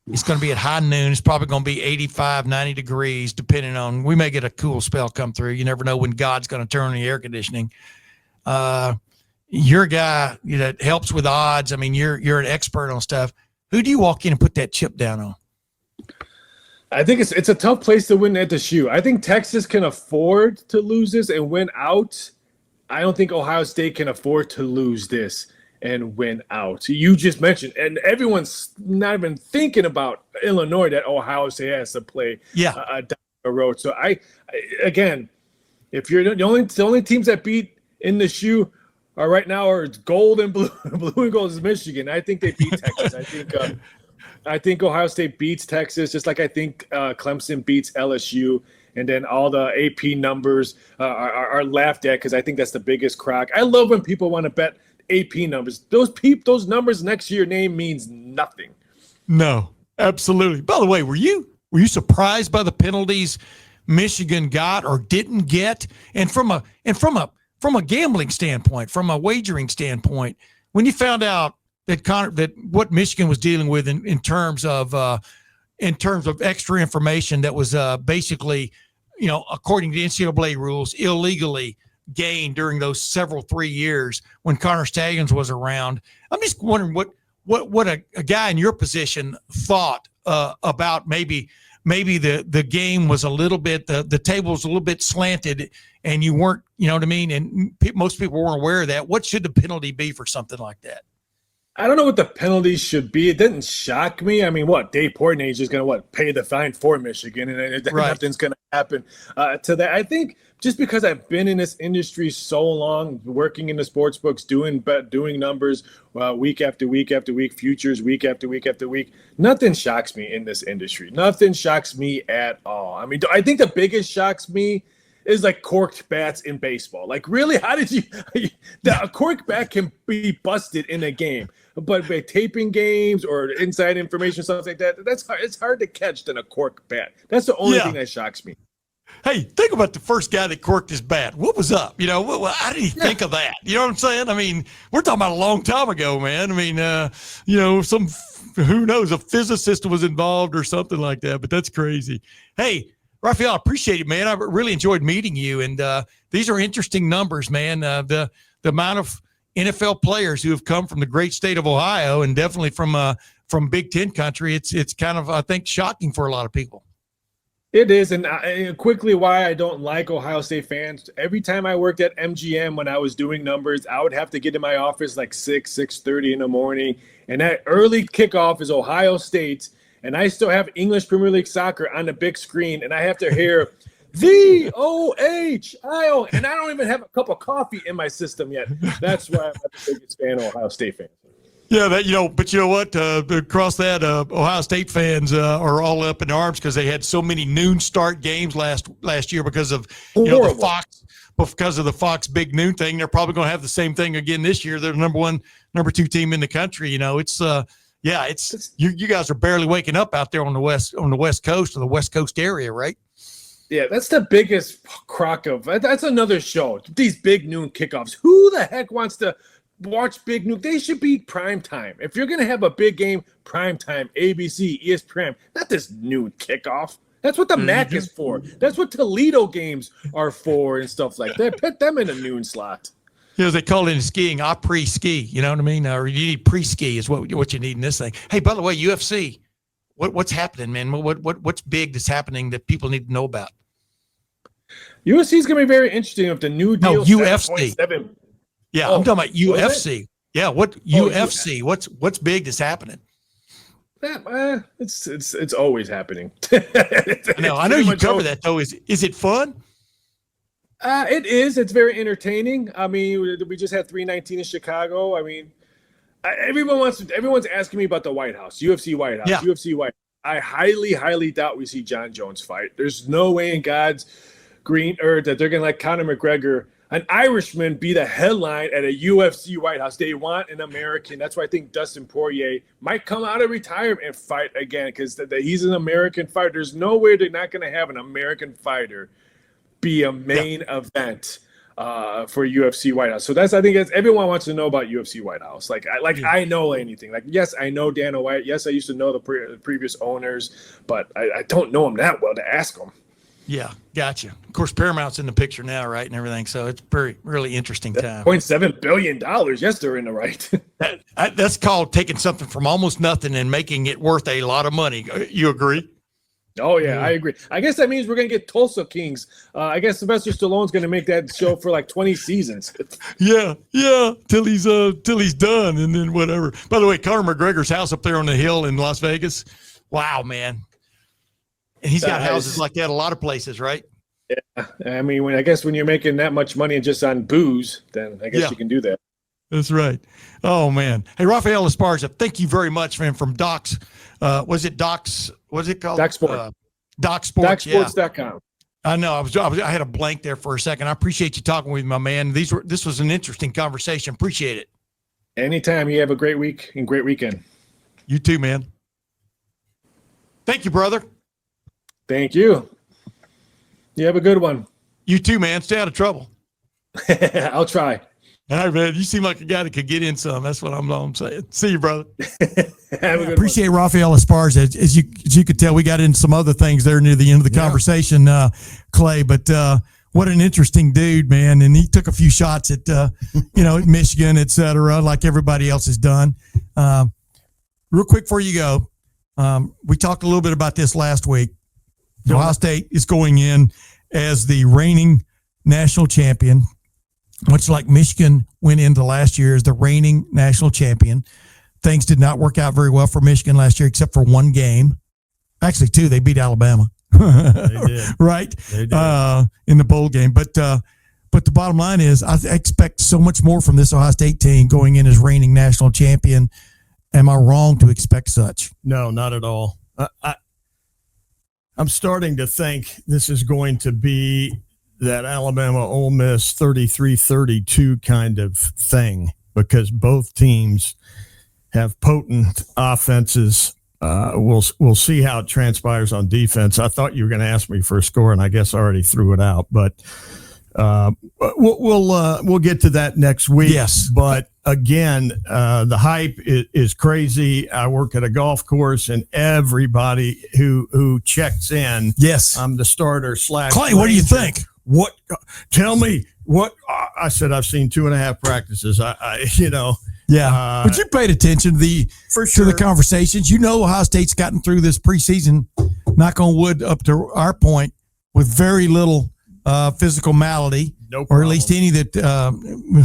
It's going to be at high noon. It's probably going to be 85, 90 degrees, depending on, we may get a cool spell come through. You never know when God's going to turn on the air conditioning. You're a guy that helps with odds. I mean, you're an expert on stuff. Who do you walk in and put that chip down on? I think it's a tough place to win at the shoe. I think Texas can afford to lose this and win out. I don't think Ohio State can afford to lose this and win out. You just mentioned, and everyone's not even thinking about Illinois, that Ohio State has to play down the road. So I again, if you're the only teams that beat in the shoe are right now are gold and blue. Blue and gold is Michigan. I think they beat Texas. I think Ohio State beats Texas, just like I think Clemson beats LSU. And then all the AP numbers are laughed at because I think that's the biggest crock. I love when people want to bet AP numbers. Those numbers next to your name means nothing. No, absolutely. By the way, were you surprised by the penalties Michigan got or didn't get? And from a gambling standpoint, from a wagering standpoint, when you found out that what Michigan was dealing with in terms of extra information that was basically, according to the NCAA rules, illegally gained during those 3 years when Connor Stalions was around. I'm just wondering what a guy in your position thought about maybe the game was a little bit, the table was a little bit slanted and you weren't, you know what I mean? And most people weren't aware of that. What should the penalty be for something like that? I don't know what the penalties should be. It didn't shock me. I mean, Dave Portnoy is just going to pay the fine for Michigan, and nothing's going to happen to that. I think just because I've been in this industry so long, working in the sports books, doing numbers week after week after week, futures week after week after week, nothing shocks me in this industry. Nothing shocks me at all. I mean, I think the biggest shocks me is like corked bats in baseball. Like, really, how did a corked bat can be busted in a game, but by taping games or inside information, stuff like that, it's hard to catch than a corked bat. That's the only thing that shocks me. Hey, think about the first guy that corked his bat. What was up? How did he think of that? You know what I'm saying? I mean, we're talking about a long time ago, man. I mean, who knows, a physicist was involved or something like that, but that's crazy. Hey, Raphael, I appreciate it, man. I really enjoyed meeting you. And these are interesting numbers, man. The amount of NFL players who have come from the great state of Ohio and definitely from Big Ten country, it's kind of, I think, shocking for a lot of people. It is. And quickly, why I don't like Ohio State fans. Every time I worked at MGM when I was doing numbers, I would have to get in my office like 6:30 in the morning. And that early kickoff is Ohio State. And I still have English Premier League soccer on the big screen, and I have to hear VOHIO, and I don't even have a cup of coffee in my system yet. That's why I'm the biggest fan of Ohio State fans. Yeah, but you know what? Across that, Ohio State fans are all up in arms because they had so many noon start games last year because of the Fox. Because of the Fox big noon thing, they're probably going to have the same thing again this year. They're the number 2 team in the country. It's. Yeah, it's you guys are barely waking up out there on the West Coast or the West Coast area, right? Yeah, that's the biggest crock of. That's another show. These big noon kickoffs. Who the heck wants to watch big noon? They should be prime time. If you're gonna have a big game, prime time, ABC, ESPN, not this noon kickoff. That's what the MAC is for. That's what Toledo games are for and stuff like that. Put them in a noon slot. They call it in skiing après-ski, you know what I mean? Or you need pre-ski is what you need in this thing. Hey, by the way, UFC, what's happening, man? What's big that's happening that people need to know about? UFC is going to be very interesting if the new deal. No, UFC. Yeah, I'm talking about UFC. Yeah, UFC? What's big that's happening? It's always happening. I know you cover that though. Is it fun? It is. It's very entertaining. I mean, we just had 319 in Chicago. I mean, everyone's asking me about the White House, UFC White House, UFC White House. I highly, highly doubt we see John Jones fight. There's no way in God's green earth that they're going to let Conor McGregor, an Irishman, be the headline at a UFC White House. They want an American. That's why I think Dustin Poirier might come out of retirement and fight again because he's an American fighter. There's no way they're not going to have an American fighter be a main event for UFC White House. So I think everyone wants to know about UFC White House. I know anything. Like, yes, I know Dana White. Yes, I used to know the previous owners, but I don't know him that well to ask them. Yeah, gotcha. Of course, Paramount's in the picture now, right, and everything. So it's really interesting time. $0.7 billion. Yes, they're in the right. That's called taking something from almost nothing and making it worth a lot of money. You agree? Oh, yeah, I agree. I guess that means we're going to get Tulsa Kings. I guess Sylvester Stallone's going to make that show for like 20 seasons. Yeah, till he's done, and then whatever. By the way, Conor McGregor's house up there on the hill in Las Vegas. Wow, man. And he's got houses like that a lot of places, right? Yeah. I mean, when you're making that much money just on booze, then I guess you can do that. That's right. Oh, man. Hey, Rafael Esparza, thank you very much, man, from Docs. Was it Docs? What's it called? Doc Sport. Doc Sports. DocSports.com. I know. I had a blank there for a second. I appreciate you talking with me, my man. This was an interesting conversation. Appreciate it. Anytime. You have a great week and great weekend. You too, man. Thank you, brother. Thank you. You have a good one. You too, man. Stay out of trouble. I'll try. All right, man. You seem like a guy that could get in some. That's what I'm saying. See you, brother. Have a good appreciate one. Rafael Esparza. As you could tell, we got into some other things there near the end of the conversation, Clay. But what an interesting dude, man. And he took a few shots at, at Michigan, et cetera, like everybody else has done. Real quick before you go, we talked a little bit about this last week. Ohio State is going in as the reigning national champion, much like Michigan went into last year as the reigning national champion. Things did not work out very well for Michigan last year, except for one game. Actually, two. They beat Alabama. They did. Right? They did. In the bowl game. But the bottom line is I expect so much more from this Ohio State team going in as reigning national champion. Am I wrong to expect such? No, not at all. I'm starting to think this is going to be that Alabama Ole Miss 33-32 kind of thing, because both teams have potent offenses. We'll see how it transpires on defense. I thought you were going to ask me for a score, and I guess I already threw it out. But we'll get to that next week. Yes, but again, the hype is crazy. I work at a golf course, and everybody who checks in, yes, I'm the starter / Clay, what do you think? What? Tell me what I said. I've seen 2.5 practices. Yeah, but you paid attention to the conversations. Ohio State's gotten through this preseason, knock on wood, up to our point, with very little physical malady, or at least any that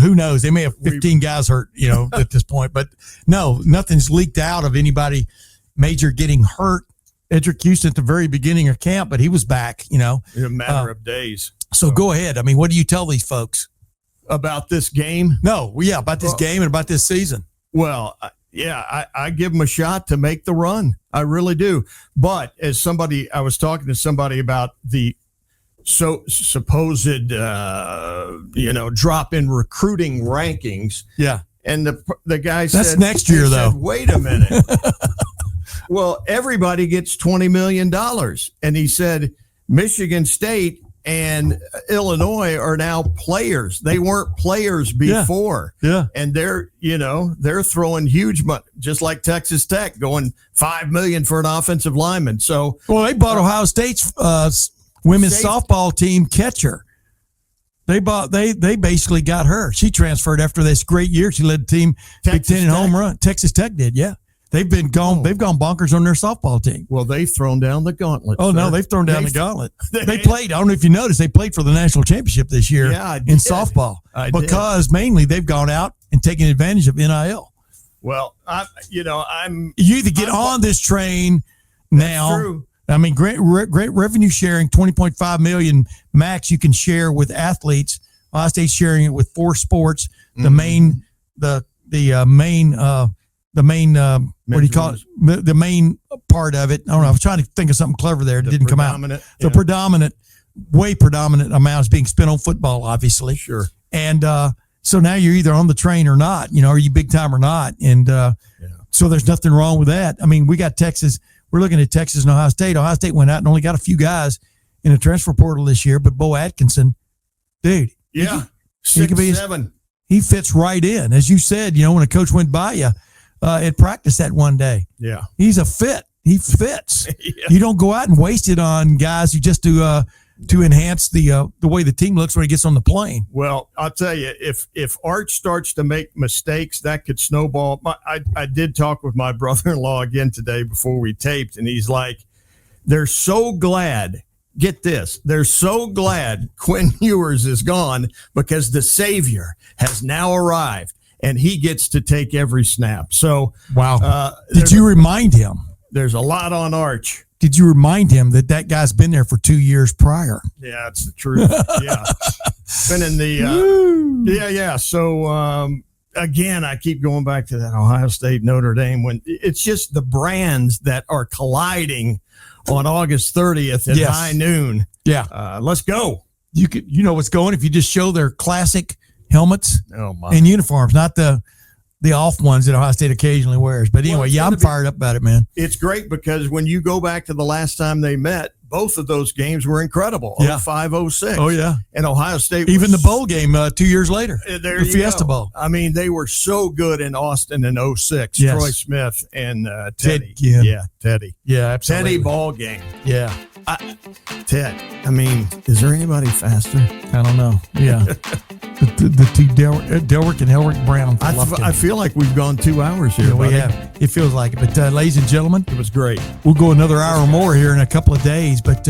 who knows? They may have 15 guys hurt, at this point. But no, nothing's leaked out of anybody major getting hurt. Edric Houston at the very beginning of camp, but he was back. In a matter of days. So go ahead. I mean, what do you tell these folks about this game? No, about this game and about this season. Well, I give them a shot to make the run. I really do. But as I was talking to somebody about the supposed drop in recruiting rankings. Yeah. And the guy said, that's next year, though. Wait a minute. Well, everybody gets $20 million. And he said, Michigan State and Illinois are now players. They weren't players before. Yeah. And they're throwing huge money, just like Texas Tech going $5 million for an offensive lineman. So, they bought Ohio State's women's softball team catcher. They basically got her. She transferred after this great year. She led the team Big Ten in home run. Texas Tech did, yeah. They've gone bonkers on their softball team. Well, they've thrown down the gauntlet. Oh, sir. No, they've thrown down the gauntlet. They played. I don't know if you noticed, they played for the national championship this year in softball because mainly they've gone out and taken advantage of NIL. Well, you either get on this train now. That's true. I mean, great revenue sharing, $20.5 million max you can share with athletes. Ohio State's sharing it with 4 sports. The main what do you call it? The main part of it. I don't know. I was trying to think of something clever there. It didn't come out. The way predominant amount is being spent on football, obviously. Sure. And so now you're either on the train or not. Are you big time or not? And so there's nothing wrong with that. I mean, we got Texas. We're looking at Texas and Ohio State. Ohio State went out and only got a few guys in the transfer portal this year, but Bo Atkinson, dude. Yeah. He could be 6'7". He fits right in, as you said. When a coach went by you at practice that one day, he's a fit. He fits. You don't go out and waste it on guys who just to enhance the way the team looks when he gets on the plane. Well, I'll tell you, if Arch starts to make mistakes, that could snowball. I did talk with my brother-in-law again today before we taped, and he's like, they're so glad. Get this. They're so glad Quinn Ewers is gone because the savior has now arrived and he gets to take every snap. So, wow. Did you remind him? There's a lot on Arch. Did you remind him that guy's been there for 2 years prior? Yeah, it's the truth. Yeah. Been in the, So, again, I keep going back to that Ohio State, Notre Dame, when it's just the brands that are colliding on August 30th at high noon. Yeah. Let's go. You know what's going if you just show their classic helmets and uniforms, not the off ones that Ohio State occasionally wears. But anyway, I'm fired up about it, man. It's great because when you go back to the last time they met, both of those games were incredible. 05-06. Oh, yeah. And Ohio State. Even the bowl game 2 years later. The Fiesta Bowl. I mean, they were so good in Austin in 06. Yes. Troy Smith and Teddy. Teddy. Yeah, absolutely. Teddy ball game. Yeah. Ted. I mean, is there anybody faster? I don't know. Yeah. the two Delrick and Elric Brown. I feel like we've gone 2 hours here. Yeah, we have. It feels like it. But ladies and gentlemen, it was great. We'll go another hour or more here in a couple of days. But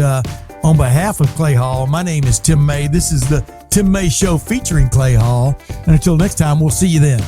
on behalf of Clay Hall, my name is Tim May. This is the Tim May Show featuring Clay Hall. And until next time, we'll see you then.